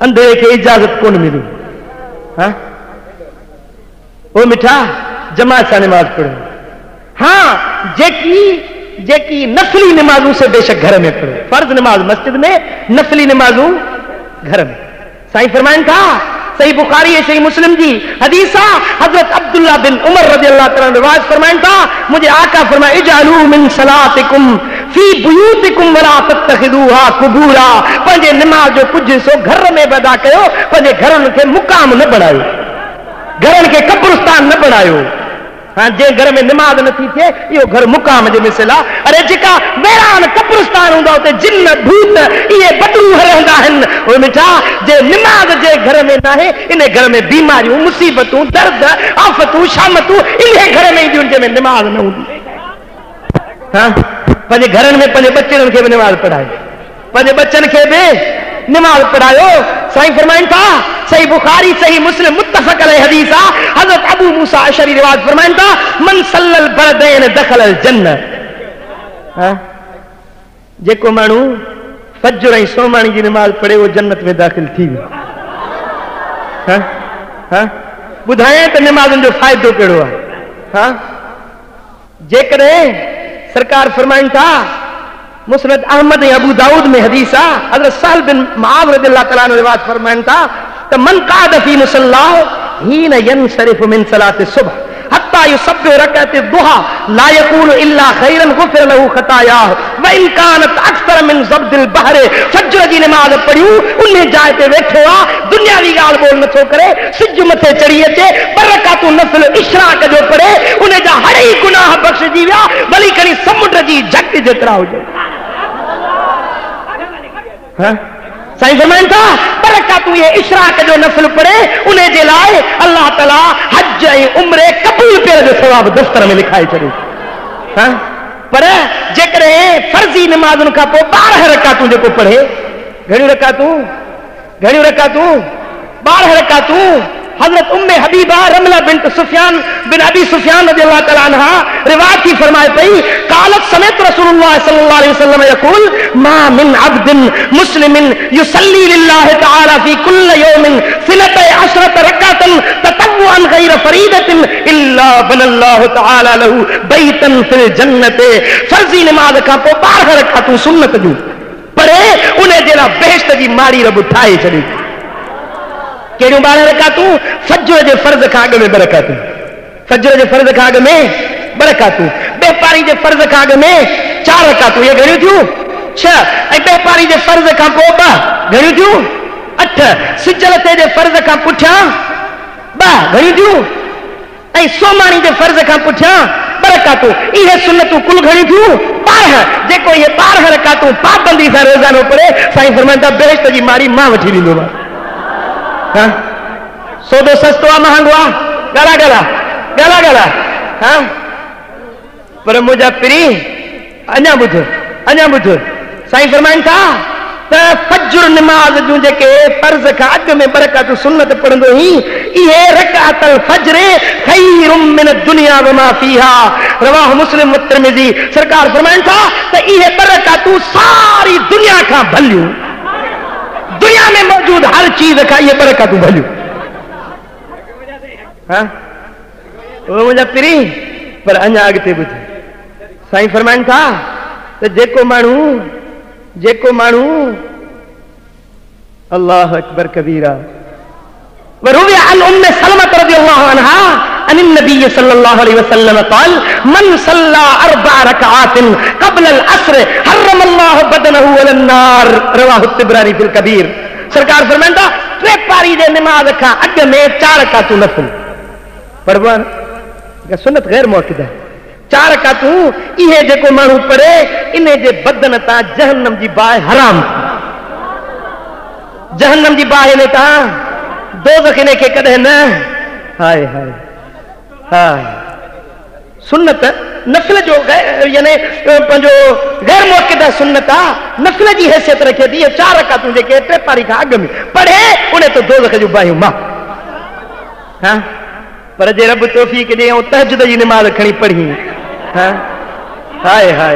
अंधड़े खे इजाज़त कोन मिली हाँ ओ मिठा जमात सां निमाज़ पढ़ो हाँ जेकी नफली नमाजों से बेशक घर में पढ़ो फर्ज नमाज मस्जिद में नफली नमाजों घर में साईं फरमाइन था सही बुखारी है सही मुस्लिम जी हदीसा हजरत अब्दुल्ला बिन उमर रज़ियल्लाहु तआला रिवायत फरमाइन था मुझे आका फरमाए इजअलू मिन सलातिकुम फी बुयूतिकुम वला तत्तखिदूहा कुबूरा पंहिंजे नमाज जो कुझु हिस्सो घर में अदा कयो पंहिंजे घरनि खे मुकाम न बणायो घरनि खे कब्रिस्तान न बणायो हाँ जे घर में निमाज़ नथी थिए इहो घर मुकाम जे मिसल आहे अरे जेका वेरान कब्रिस्तान हूंदा उते जिन भूत इहे बदरू रहंदा आहिनि ओ मिठा जे निमाज़ जे घर में न आहे इन घर में बीमारियूं मुसीबतूं दर्द आफ़तूं शामतूं इन घर में ईंदियूं जंहिंमें निमाज़ न हूंदी हाँ पंहिंजे घरनि में पंहिंजे बच्चनि खे बि निमाज़ पढ़ायो पंहिंजे बच्चनि खे बि निमाज़ पढ़ायो साईं फरमाइन था सही बुखारी सही मुस्लिम मुत्तफ़क़ अलैहि हदीस आहे हज़रत अबू मूसा अशरी रिवायत फरमाइन था मन सल्लल बरदैन दखलल जन्नत हां जेको माण्हू फज्र ऐं सोमाणी जी निमाज़ पढ़े वो जन्नत में दाख़िल थी वियो हां हां ॿुधायां त निमाज़ुनि जो फ़ाइदो कहिड़ो आहे हां जेकॾहिं सरकार फरमाइन था मुस्नद अहमद अबू दाऊद में हदीस आहे हज़रत सहल बिन मुआज़ रज़ियल्लाहु तआला अन्हु रिवायत फरमाइन था त मन क़ाद फी मुसल्लाह हीन यनसरिफ मिन सलाति सुबह हत्ता युसब्बिह रकअत दुहा ला यक़ूलु इल्ला खैरन गुफ़िर लहू खताया व इन कानत अक्सर मिन ज़ब्दिल बहर फज्र जी नमाज़ पढ़ियूं उन जाइ ते वेठो आहे दुनियावी ॻाल्हि ॿोल नथो करे सिज मथे चढ़ी अचे बरकातूं नफ़िल इशराक जो पढ़े उन जा हर ई गुनाह बख़्शिजी विया भली खणी समुंड जी झट जेतिरा हुजे हाँ साईं फरमाइन था बरकातूं ये इशराक जो नफल पढ़े उन्हें जे लाइ अल्लाह ताला हज ऐं उम्रे क़बूल करण जो सवाब दफ्तर में लिखाए छॾियो हाँ पर जेकॾहिं फर्ज़ी नमाज़ुनि खां पोइ 12 रकातूं जेको पढ़े घणियूं रकातूं 12 रकातूं हजरत उम्मे हबीबा रमला बिन्त सुफियान बिन अबी सुफियान रज़ियल्लाहु तआला अन्हा रिवायत थी फरमाए पई कालत समेत रसूलुल्लाह सल्लल्लाहु अलैहि वसल्लम यक़ूल मा मिन अब्दिन मुस्लिमिन युसल्ली लिल्लाहि तआला फी कुल्लि यौमिन सिनता अशरत रकातन ततव्वुअन गैर फरीदतिन इल्ला बनल्लाहु तआला लहू बैतन फिल जन्नत फर्ज़ी नमाज़ खां पोइ 12 रकातूं सुन्नत जूं पढ़े उन जे लाइ बेहश्त जी मारी रब ठाहे छॾी केड़ियूं 12 रकातूं फज्र जे फर्ज़ खां अॻु में 2 रकातूं फज्र जे फर्ज़ खां अॻु में 2 रकातूं बेपारी जे फर्ज़ खां अॻु में 4 रकातूं ये घणियूं थियूं 6 ऐं बेपारी जे फर्ज़ खां पोइ 2 घणियूं थियूं 8 सिजल ते जे फर्ज़ खां पुठियां 2 घणियूं थियूं ऐं सोमाणी जे फर्ज़ खां पुठियां 2 रकातूं इहे सुन्नतूं कुल घणियूं थियूं 12 जेको इहे 12 रकातूं पाबंदी सां रोज़ानो पढ़े साईं फरमाइनि था बेहश्त जी मारी मां वठी ॾींदोमांसि हाँ सोदो सस्तो आ महंगो आ गला गला गला गला हाँ पर मुझा पिरी अञा बुध साईं फरमाइन था फज्र नमाज जूं जेके फर्ज खां अॻु में बरकत सुन्नत पढ़ंदो ही इहे रकातल फज्र खैरुम मिन दुनिया व मा फीहा रवाह मुस्लिम व तिरमिज़ी। सरकार फरमाइन था त इहे बरकतूं सारी दुनिया खां भलियूं, दुनिया में मौजूद हर चीज खां इहे बरकतूं भलियूं। हाँ वो मुझा पिरी पर अञा अॻिते ॿुध साईं फरमाइन था त जेको माण्हू अल्लाह अकबर कबीरा वरुवी अन उम्म सलमा रज़ियल्लाहु अन्हा अन नबी सल्लल्लाहु अलैहि वसल्लम क़ाल मन सल्ला अर्बअ रकअतिन क़ब्ल अल अस्र हर्रम अल्लाहु बदनहु अलन नार रवाहु तिबरानी फिल कबीर। सरकार फरमाइंदा टे पारी जे नमाज खां अॻु में 4 रकातूं नफ़िल पढ़बन सुन्नत गैर मुअक्कदा 4 रकातूं इहे जेको माण्हू पढ़े इने जे बदन तां जहन्नम जी बाहि हराम, जहन्नम जी बाहि ने तां दोज़ख ने के कदे न हाय हाय हाय। सुन्नत नफिल जो यानी पंजो गैर मुअक्कदा सुन्नत आ नफिल जी हैसियत रखे थी। 4 रकातूं जेके 3 पारी खां अॻु में पढ़े उन्हें तो दोज़ख जूं बाहियूं मां। हाँ पर जे रब तौफीक ॾे ऐं तहज्जुद जी नमाज़ खणी पढ़ी हाँ हाय हाय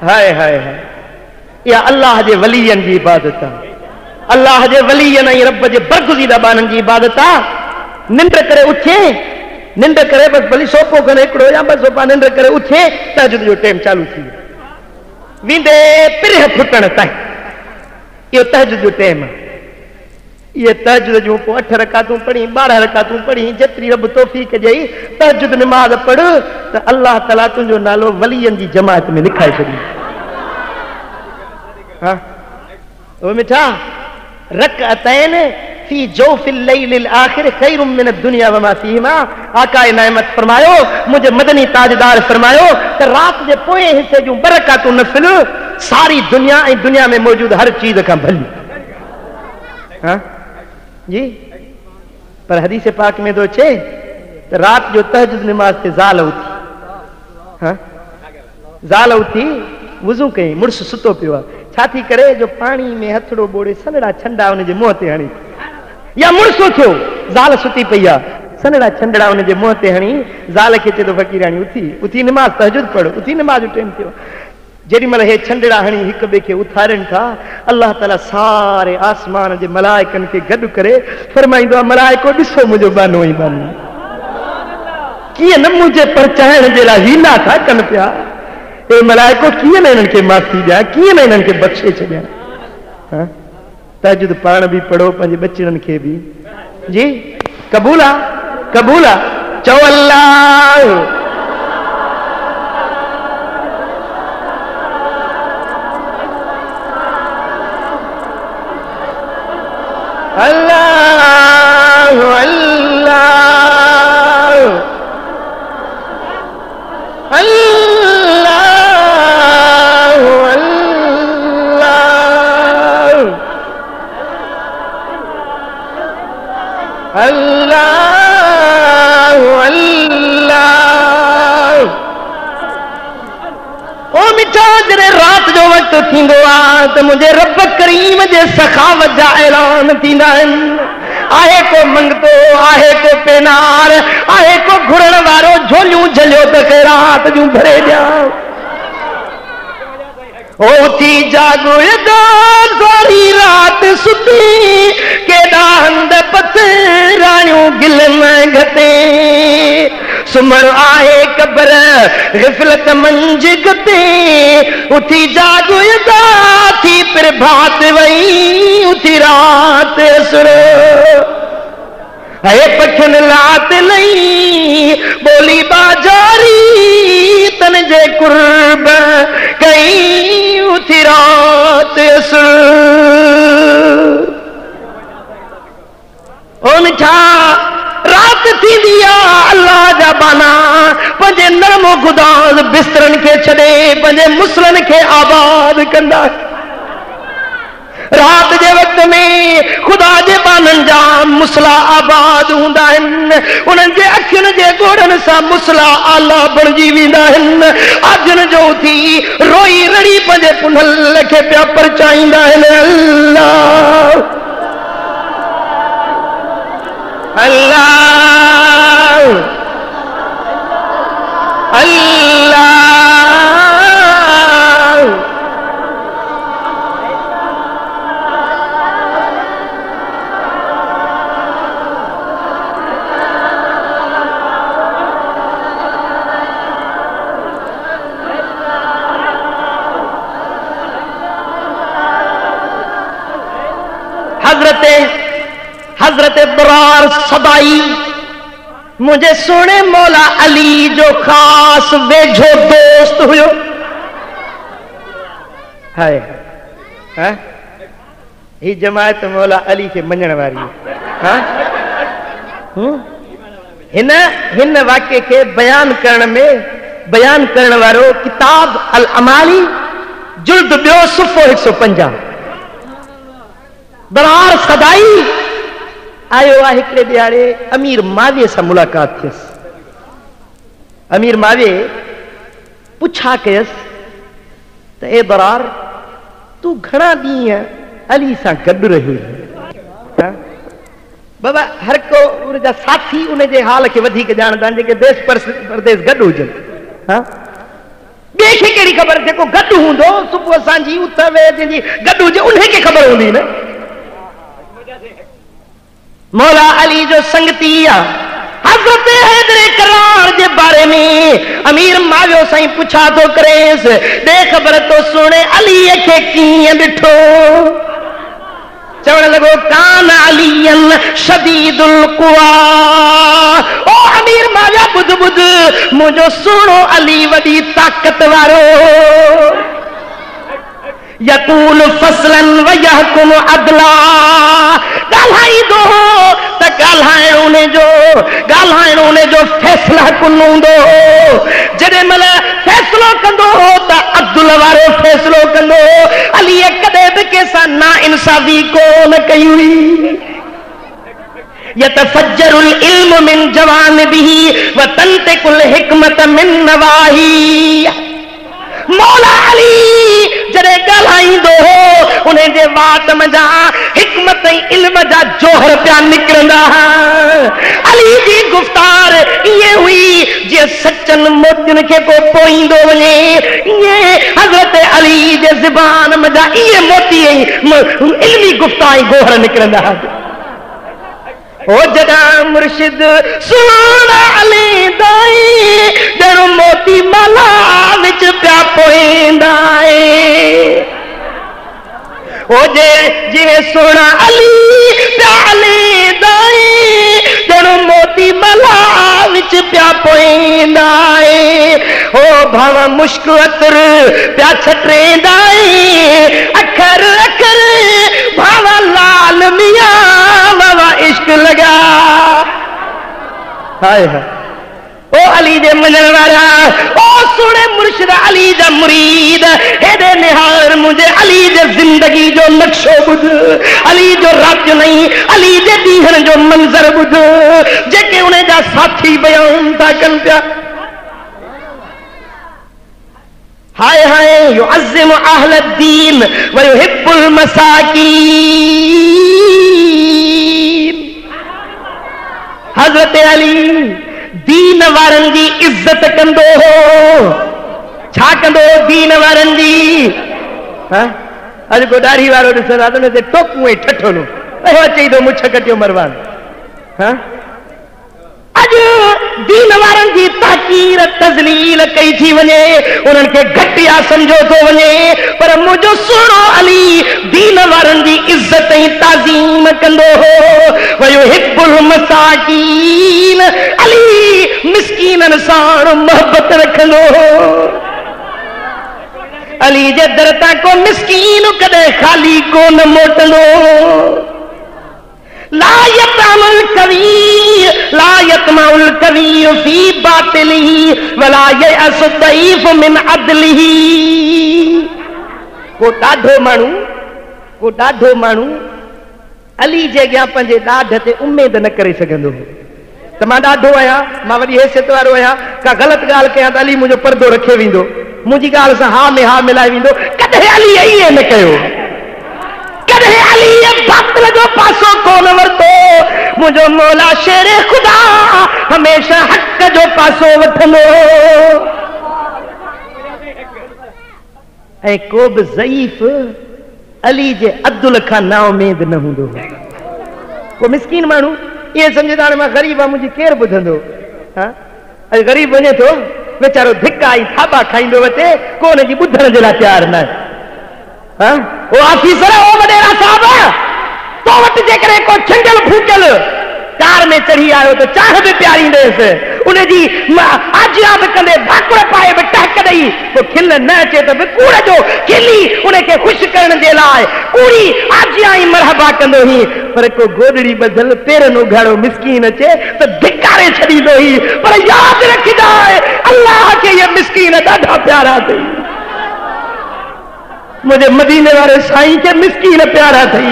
हाय हाय हाय या अल्लाह जे वलियन जी इबादत आ, अल्लाह जे वलियन ऐं रब जे बरगुज़ीदा बानन जी इबादत आ। निंड करे उथे निंड करे बस भली सोपो खणे हिकिड़ो या 2 सोपा निंड करे उथे तहज्जुद जो टाइम चालू थी वेंदे पिरह फुटण ताईं इहो तहज्जुद जो टाइम आहे। ये तहज्जुद जूं पोइ 8 रकातूं पढ़ी 12 रकातूं पढ़ी जेतिरी रब तौफीक ॾेई तहज्जुद नमाज़ पढ़ त अल्लाह ताला तुंहिंजो नालो वलियन जी जमात में लिखाए छॾी। हाँ ओ मिठा रकअतैन फी जौफिल लैलिल आखिर खैरुम मिन दुनिया व मा फीहिमा। आका नेमत फरमायो मुझे मदनी ताजदार फरमायो त रात जे पोएं हिस्से जूं बरकतूं नफिल सारी दुनिया ऐं दुनिया में मौजूद हर चीज खां भली। हाँ जी पर हदीस पाक में तो छे रात जो तहज्जुद नमाज ते ज़ाल उथी, हाँ ज़ाल उथी वुज़ू कई मुड़स सुतो पियो आहे छा थी करे जो पानी में हथड़ो बोड़े सनड़ा छंडा उन जे मुंह ते हणी या मुड़स उथियो ज़ाल सुती पई आहे सनड़ा छंडड़ा उन जे मुंह ते हणी ज़ाल खे चए थो फ़कीराणी उथी नमाज तहज्जुद पढ़ उथी नमाज जो टाइम थियो। जेडी महिल हे छंडड़ा हणी हिक ॿिए खे उथारनि था अल्लाह ताला सारे आसमान जे मलाइकनि खे गॾु करे फरमाईंदो आहे मलाइको ॾिसो मुंहिंजो बानो ई बानो कीअं न मुंहिंजे परचाइण जे लाइ हीला था कनि पिया। ए मलाइको कीअं न इन्हनि खे माफ़ी ॾियां कीअं न इन्हनि खे बख़्शे छॾियां। हाँ तहज्जुद पाण बि पढ़ो पंहिंजे बचड़नि खे बि जी क़बूल आहे चओ अल्लाह अल्लाह अल्लाह अल्लाह अल्लाह अल्लाह अल्लाह। ओ मिठा जॾहिं रात जो वक्त थींदो आहे त मुंहिंजे रब करीम जे सखावत जा ऐलान थींदा आहिनि। आहे को मंगतो आहे को पेनार आहे को घुरण वारो झोलियूं झलियो त के रात जूं भरे ॾियां ओ थी जागो सारी रात सुती केॾा हंध पथराणियूं गिलनि घटे सुमर आहे कबर ग़िफ़लत मंझ गते उथी जागो थी प्रभात वई उथी रात असुर है पखन लात लई बोली बाजारी तन जे कुर्ब कई उथी रात असुर। ओ मिठा रात थी दिया अल्लाह जा बाना पंहिंजे नरमो गुदास बिस्तरनि खे छॾे पंहिंजे मुसलनि खे आबाद कंदा। रात जे वक्त में खुदा जे मुसलमाननि जा मुसला आबाद हूंदा आहिनि, उन्हनि जे अखियुनि जे गोड़नि सां मुसला आला बणिजी वेंदा आहिनि। अजन जो थी रोई रड़ी पंहिंजे पुनल खे पिया परचाईंदा आहिनि। अल्लाह अल्लाह अल्लाह। हजरत बरार सदाई मुझे सोने मौला अली जो खास वेझो दोस्त हुयो है। ही जमायत मौला अली के मञण वारी हिन हिन वाक्य के बयान करण वारो किताब अल अमाली जुल्द ॿियो सुफ़ो 150। बरार सदाई आयो आहे हिकिड़े ॾियारे अमीर माविया सां मुलाक़ात थियसि। अमीर माविया पुछा कयसि त ए बरार तूं घणा ॾींहं अली सां गॾु रहियो? बाबा हर को उनजा साथी उनजे हाल खे वधीक ॼाणंदा आहिनि जेके देश परदेस गॾु हुजनि। ॿिए खे कहिड़ी ख़बर, जेको गॾु हूंदो सुबुह असांजी उथ वेह जंहिंजी गॾु हुजे उनखे ख़बर हूंदी न। मौला अली जो संगती हजरत हैदर करार के बारे में अमीर मावियो साईं पुछा तो करेस दे खबर तो सुने अली के कीअं ॾिठो। चवण लगो कान अलियन शदीदुल कुवा। ओ अमीर माविया बुध बुध मुझो सुनो अली वडी ताकत वारो। यकूल फसलन व यहकुम अदला। गाल्हाई दो त गाल्हाइण उन्हें जो फैसला कुन हूंदो। जॾहिं महिल फैसलो कंदो त अब्दुल वारो फैसलो कंदो। अली कॾहिं बि कंहिंसां ना इंसाफ़ी कोन कई हुई। यतफज्जरुल इल्म मिन जवानिबिही व तंतिकुल हिकमत मिन नवाही। मौला अली जॾहिं ॻाल्हाईंदो हो उन्हें जे वात मजा हिकमत इल्म जा जोहर पिया निकिरंदा। अली जी गुफ्तार ये हुई जे सचन मोतियुनि खे को पोईंदो वञे ये हज़रत अली जे ज़बान मजा ये मोती इल्मी गुफ्तार गोहर निकिरंदा। ओ जदा मुर्शिद सुना अली दाई जड़ो मोती माला विच प्या पोईंदा ओ जे सोना अली प्या अली दाई जड़ो मोती माला विच प्या पोईंदा ओ भावा मुश्क अतर प्या छटरेंदा अखर अखर भावा लाल मिया बाबा इश्क लगा। हाय हाय ओ अली दे मनण वारा ओ सुने मुर्शिद अली दा मुरीद हेदे निहार मुझे अली दे जिंदगी जो नक्शो बुध। अली जो रात नहीं अली दे दीहन जो मंजर बुध जेके उन्हें जा साथी बयान था कन पिया। हाय हाय युअज़्ज़िमु अहल दीन व युहिब्बुल मसाकीन। हज़रत अली दीन वारनि जी इज्जत कंदो हो। छा कंदो हो दीन वारनि जी? अॼु को दाढ़ी वारो ॾिसंदा त उन ते टोकूं ऐं ठठोलूं चई थो मुछ कटियो मरवान। अॼु दीन वारनि जी ताकीर तज़लील कई थी वञे उन्हनि खे घटिया सम्झो थो वञे पर मुंहिंजो सुहिणो अली दीन वारनि जी इज़त ऐं ताज़ीम कंदो हो। वयुहिब्बुल मसाकीन अली मिस्कीननि सां मोहबत रखंदो हो। अली जे दर तां को मिस्कीन कॾहिं खाली कोन मोटंदो। ला यतमाउल कवी फी बातिलिही वला यअस दईफ मिन अदलिही। को ॾाढो माण्हू अली जे अॻियां पंहिंजे ॾाढ ते उमेद न करे सघंदो हो त मां ॾाढो आहियां, मां वॾी हैसियत वारो आहियां, का ग़लति ॻाल्हि कयां त अली मुंहिंजो पर्दो रखे वेंदो, मुंहिंजी ॻाल्हि सां हा में हा मिलाए वेंदो। कॾहिं अली ईअं न कयो, कॾहिं अली बातिल जो पासो कोन वरितो। मुंहिंजो मौला शेर ख़ुदा हमेशह हक़ जो पासो वठंदो ऐं को बि ज़ईफ़ अली जे अब्दुल खां ना उमेद न हूंदो। को मिसकीन माण्हू ईअं सम्झंदा मां ग़रीब आहे, मुंहिंजी केरु ॿुधंदो। अॼु ग़रीब वञे थो वीचारो धिका ई थाबा खाईंदो वठे, को हुनजी ॿुधण जे लाइ तयारु न। ओ ऑफिसर, ओ वॾेरा साहब, तो वटि जेकॾहिं को छिंगल फूकियल कार में चढ़ी आयो त चाह बि पियारींदेसि, उनजी आजिया बि कंदे, भाकुड़ पाए बि टहक ॾेई, पोइ खिल न अचे त बि कूड़ जो खिली उनखे ख़ुशि करण जे लाइ कूड़ी आजिया ई मरहबा कंदो ही। पर को गोदड़ी ॿधल पेरनि उघाड़ो मिसकीन अचे त धिकारे छॾींदो ही। पर यादि रखजांइ, अल्लाह खे इहे मिसकीन ॾाढा प्यारा अथई। मुझे मदीने वाले साईं के मिसकीन प्यारा थी।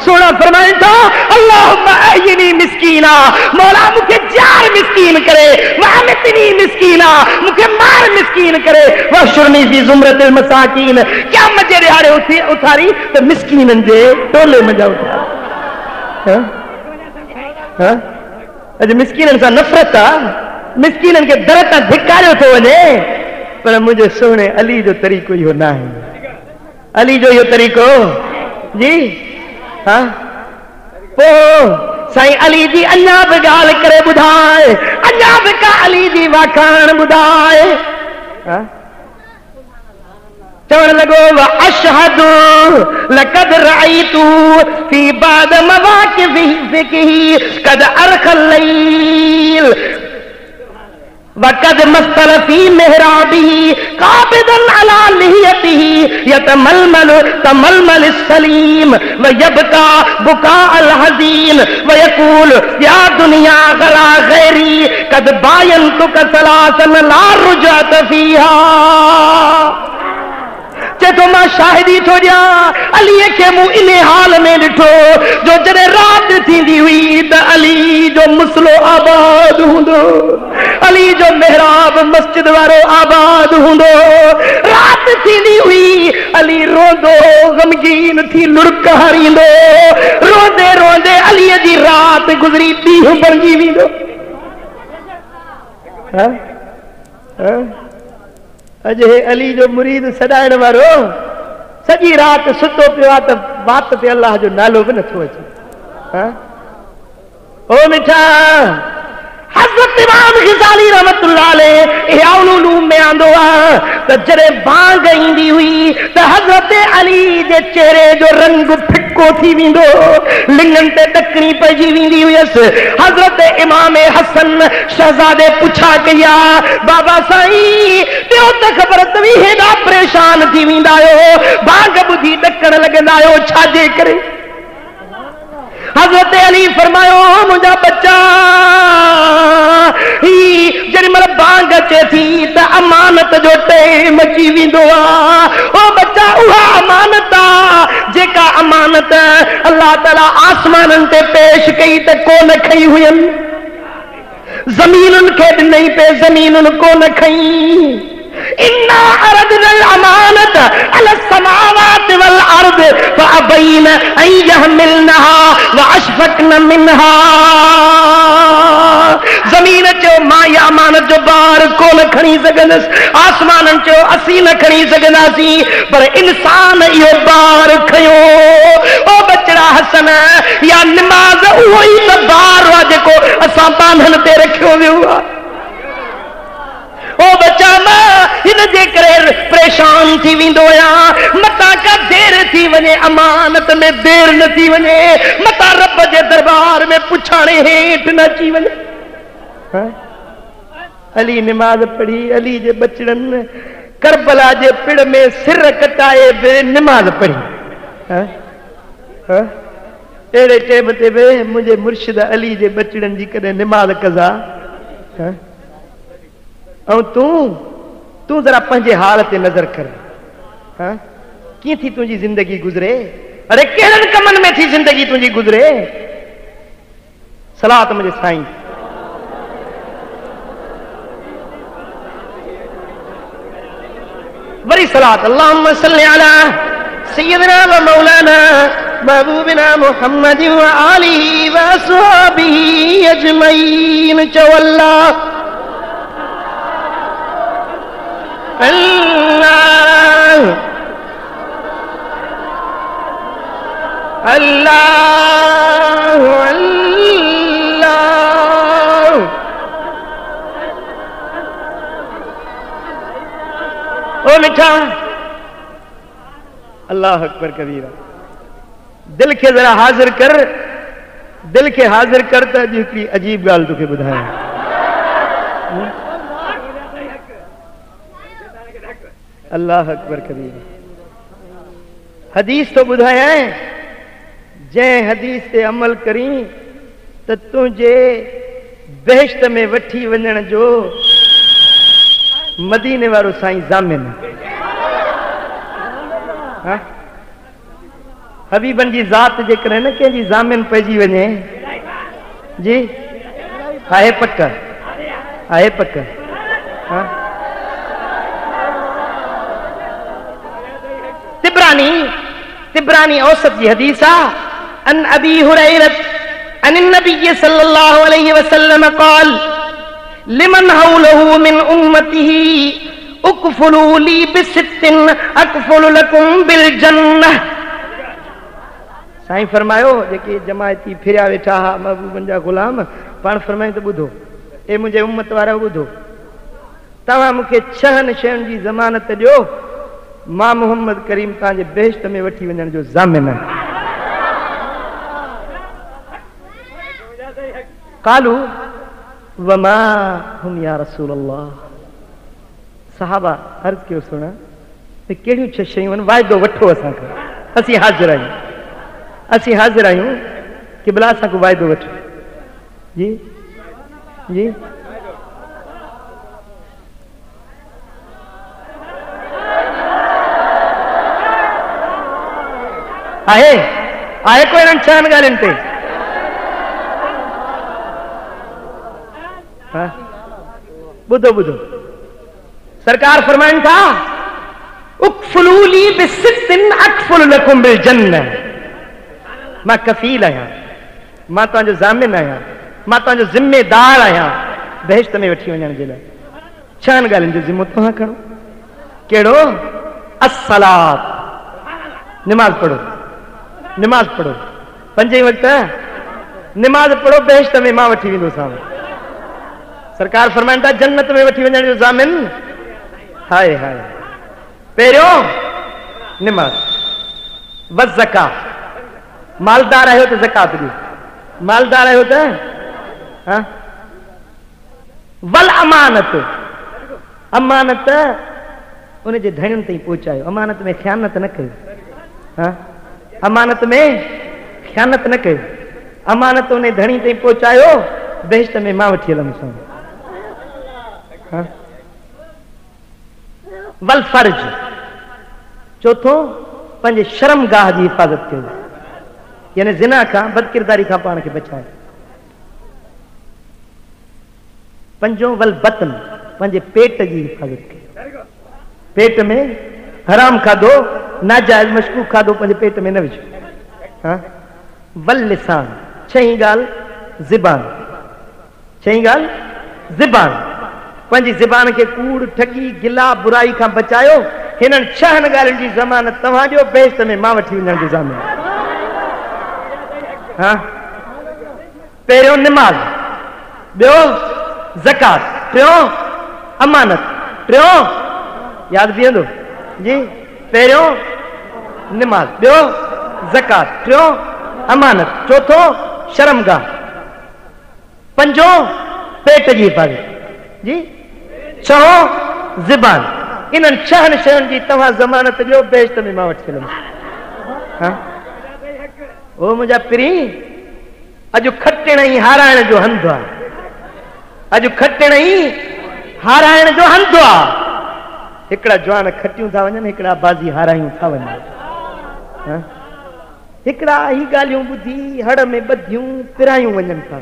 सोना फरमाए था, अल्लाहुम्मा अय्यिनी मिस्कीना, मौला मुझे जार मिस्कीन करे, वहमतनी मिस्कीना, मुझे मार मिस्कीन करे, वहशुरनी फी ज़ुमरतिल मसाकीन। क्या मजे रिहाड़े उथारी तो मिस्कीनन जे टोले में जाओ। अज मिस्कीनन सां नफ़रत आ, मिस्कीनन के दर तां धिकारियो थो वञे। पर मुझे सोने अली जो तरीक़ो इहो न आहे। अली जो यो तरीको जी, हाँ साईं अली जी अञा बि ॻाल्हि करे ॿुधाए, अञा बि का अली जी वाखाण ॿुधाए। चवण लॻो व अशहदु लक़द रअयतु फी बाद मवाक़िफ़िही क़द अरखल लैल वक़द मस्तल फी मेहराबिही क़ाबिदन अला लिहियतिही यतमलमल तमलमल सलीम व यबका बुका अल हज़ीन व यक़ूल या दुनिया गला गैरी क़द बायनतुक सलासन ला रुजअत फीहा। चेतो मां शाहिदी थो ॾियां, अलीअ खे मूं इन हाल में ॾिठो जो जॾहिं राति थींदी हुई त अली जो मुसलो आबाद हूंदो, अली जो मेहराब मस्जिद वारो आबाद हूंदो। राति थींदी हुई अली रोंदो ग़मगीन थी लुड़क हरींदो, रोंदे रोंदे अलीअ जी राति गुज़री ॾींहुं बणिजी वेंदो। अॼु हे अली जो मुरीद सॾाइण वारो सॼी राति सुतो पियो आहे त वात ते अल्लाह जो नालो बि नथो अचे। ओ मिठा, हज़रत इमाम ग़ज़ाली रहमतुल्लाह अलैह इहा उलूम में आंदो आहे त जॾहिं बांग ईंदी हुई त हज़रत अली जे चेहरे जो रंग फिको थी वेंदो, लिंगनि ते ॾकणी पइजी वेंदी हुयसि। हज़रत इमाम हसन शहज़ादे पुछा कई आहे, बाबा साईं ॿियो त ख़बर अथई हेॾा परेशान थी वेंदा आहियो, बांग ॿुधी ॾकण लॻंदा आहियो, छाजे करे? हज़रत अली फरमायो, मुंहिंजा बच्चा ही जॾहिं महिल बांग अचे थी त अमानत जो टाइम अची वेंदो आहे। ओ बच्चा, उहा अमानत आहे जेका अमानत अल्लाह ताला आसमाननि ते पेश कई त कोन खई हुयनि, ज़मीनुनि खे ॾिनई पे ज़मीनुनि कोन खई। इन्ना अरदनल अमानत अला समावाति वल अर्द फअबैन अन यहमिलनहा व अशफकन मिनहा। ज़मीन चयो मां इहा अमानत जो बार कोन खणी सघंदसि, आसमाननि चयो असीं न खणी सघंदासीं, पर इंसान इहो बार खयो। ओ बचड़ा हसन, या निमाज़ उहो ई त बार आहे जेको असां बांधन ते रखियो वियो आहे। ओ बच्चा, मां हिन जे करे परेशान थी वेंदो आहियां, मता का देर थी वञे, अमानत में देर न थी वञे, मता रब जे दरबार में पुछाणे हेठि न अची वञे। अली निमाज़ पढ़ी, अली जे बचड़नि करबला जे पिड़ में सिर कटाए बि निमाज़ पढ़ी। अहिड़े टेम ते बि मुंहिंजे मुर्शिद अली जे बचड़नि जी कॾहिं निमाज़ कज़ा। ऐं तूं जरा पंहिंजे हाल ते नज़र कर, कीअं थी तुंहिंजी ज़िंदगी गुज़रे। अरे केड़न कमन में थी जिंदगी तुझी गुजरे। सलात मुझे साईं। वरी सलात अल्लाहुम्मा सल्ली अला सय्यदना व मौलाना महबूबना मुहम्मद व आलिहि व अस्हाबिहि अजमईन। चवल्ला अल्लाह अल्लाह अल्लाह। ओ मिठा अल्लाह अकबर कबीरा। दिल के जरा हाजिर कर, दिल के हाजिर कर त हिकिड़ी अजीब गाल तुखे बुधाया। अल्लाह अकबर कबीरा। हदीस तो बुधाया है, जै हदीस ते अमल करी त तुझे बेहश्त में वठी वञण जो मदीने वारो साईं जामिन। हबीबन जी ज़ात जेकर न कंहिंजी जामिन पइजी वञे जी आहे पक, आहे पक। तिब्रानी औसत जी हदीस आ अन अबी हुरैरत अन नबी सल्लल्लाहु अलैहि वसल्लम क़ाल लिमन हौलहु मिन उम्मतिही उकफुलू ली बिसित्तिन अकफुलु लकुम बिल जन्नह। साईं फरमायो जेके जमायती फिरिया वेठा हा महबूबन जा गुलाम पाण फरमाई त ॿुधो, ए मुंहिंजे उम्मत वारा ॿुधो, तव्हां मूंखे 6 शयुनि जी ज़मानत ॾियो, मां मोहम्मद करीम तव्हांजे बेहश्त में वठी वञण जो ज़ामिन आहियां। कालू वमा हुम या रसूल अल्लाह। सहाबा अर्ज़ कयो सुना कहिड़ियूं 6 शयूं आहिनि, वाइदो वठो असांखां, असीं हाज़िर आहियूं, असीं हाज़िर आहियूं कि भला असांखां वाइदो वठो। जी जी आहे आहे कोई इन्हनि 6 ॻाल्हियुनि ते? ॿुधो ॿुधो, सरकार फरमाइनि था उकफुलू ली बिसित्तिन अकफुलु लकुम बिल जन्नह। मां कफ़ील आहियां, मां तव्हांजो ज़ामिन आहियां, मां तव्हांजो ज़िम्मेदार आहियां बेहश्त में वठी वञण जे लाइ। 6 ॻाल्हियुनि जो ज़िम्मो तव्हां खणो। कहिड़ो? अस्सलात, निमाज़ पढ़ो, निमाज़ पढ़ो, 5 वक़्त निमाज़ पढ़ो, बेहश्त में मां वठी वेंदोसांव। सरकार फरमाइनि था जन्नत में वठी वञण जो ज़ामिन। हाय हाय। पहिरियों निमाज़, व ज़कात, मालदार आहियो त ज़कात ॾियो, मालदार आहियो त वल अमानत, अमानत उन जे धणियुनि ताईं पहुचायो, अमानत में ख़यानत न कयो। अमानत में ख़यानत न कयो, अमानत उन धणी ताईं पहुचायो, बेहश्त में मां वठी हलंदुसां। वल फर्ज, चौथों पंहिंजे शर्मगाह जी हिफ़ाज़त कयो, यानी ज़िना खां बदकिरदारी खां पाण खे बचायो। 5 वल बतन, पंहिंजे पेट जी हिफ़ाज़त कयो, पेट में हराम खाधो नाजायज़ मशकूक खाधो पंहिंजे पेट में न विझो। वल लिसान, 6 ॻाल्हि ज़िबान, 6 ॻाल्हि ज़िबान, पंहिंजी ज़िबान खे कूड़ ठगी गिला बुराई खां बचायो। हिननि 6 ॻाल्हियुनि जी ज़मानत तव्हां ॾियो, बेहश्त में मां वठी वञण जो ज़ामिन। पहिरियों निमाज़, ॿियो ज़कात, टियों अमानत, टियों यादि बीहंदो जी, पहिरियों निमाज़, ॿियो ज़कात, टियों अमानत, चौथों शर्मगाह, 5 पेट जी हिफ़ाज़त जी, 6 ज़िबान। इन्हनि 6 शयुनि जी तव्हां ज़मानत ॾियो, बेहश्त में मां वठी हलंदुसि। ओ मुंहिंजा पिरी, अॼु खटण ई हाराइण जो हंधु आहे, अॼु खटण ई हाराइण जो हंधु आहे। हिकिड़ा जवान खटियूं था वञनि, हिकिड़ा बाज़ी हारायूं था वञनि। हिकड़ा ही गालियों बुधी हड़ में बधियूं पिरायूं वञनि था,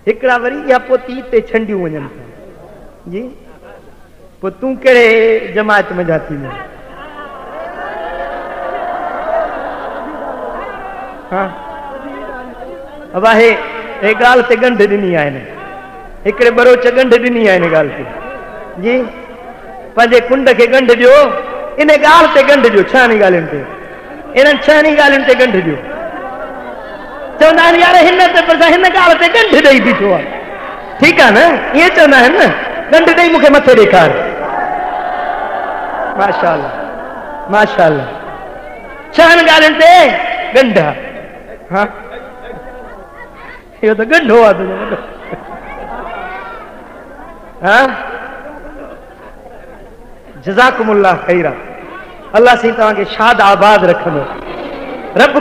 हिकड़ा वरी या पोती ते छंडियूं वञनि था जी। पो तूं कहिड़े जमात में जाती में? हाँ अब हे गाल ते गंढ ॾिनी आहे, हिकिड़े बरोच गंढ ॾिनी आहे इन ॻाल्हि ते जी। पंहिंजे कुंड खे गंढ ॾियो, इन ॻाल्हि ते गंढ ॾियो, छहनि ॻाल्हियुनि ते, इन्हनि छहनि ॻाल्हियुनि ते गंढ ॾियो। चवंदा आहिनि यार हिन ते पर हिन ॻाल्हि ते गंढ ॾेई बीठो आहे, ठीकु आहे न, ईअं चवंदा आहिनि न, गंढ ॾेई मूंखे मथे ॾेखार। माशाअल्लाह माशाअल्लाह, छहनि ॻाल्हियुनि ते गंढ आहे। हाँ इहो त गंढो आहे तुंहिंजो। हाँ जज़ाकुमुल्लाह खैरा, अल्लाह साईं तव्हांखे शाद आबाद रखंदो। रब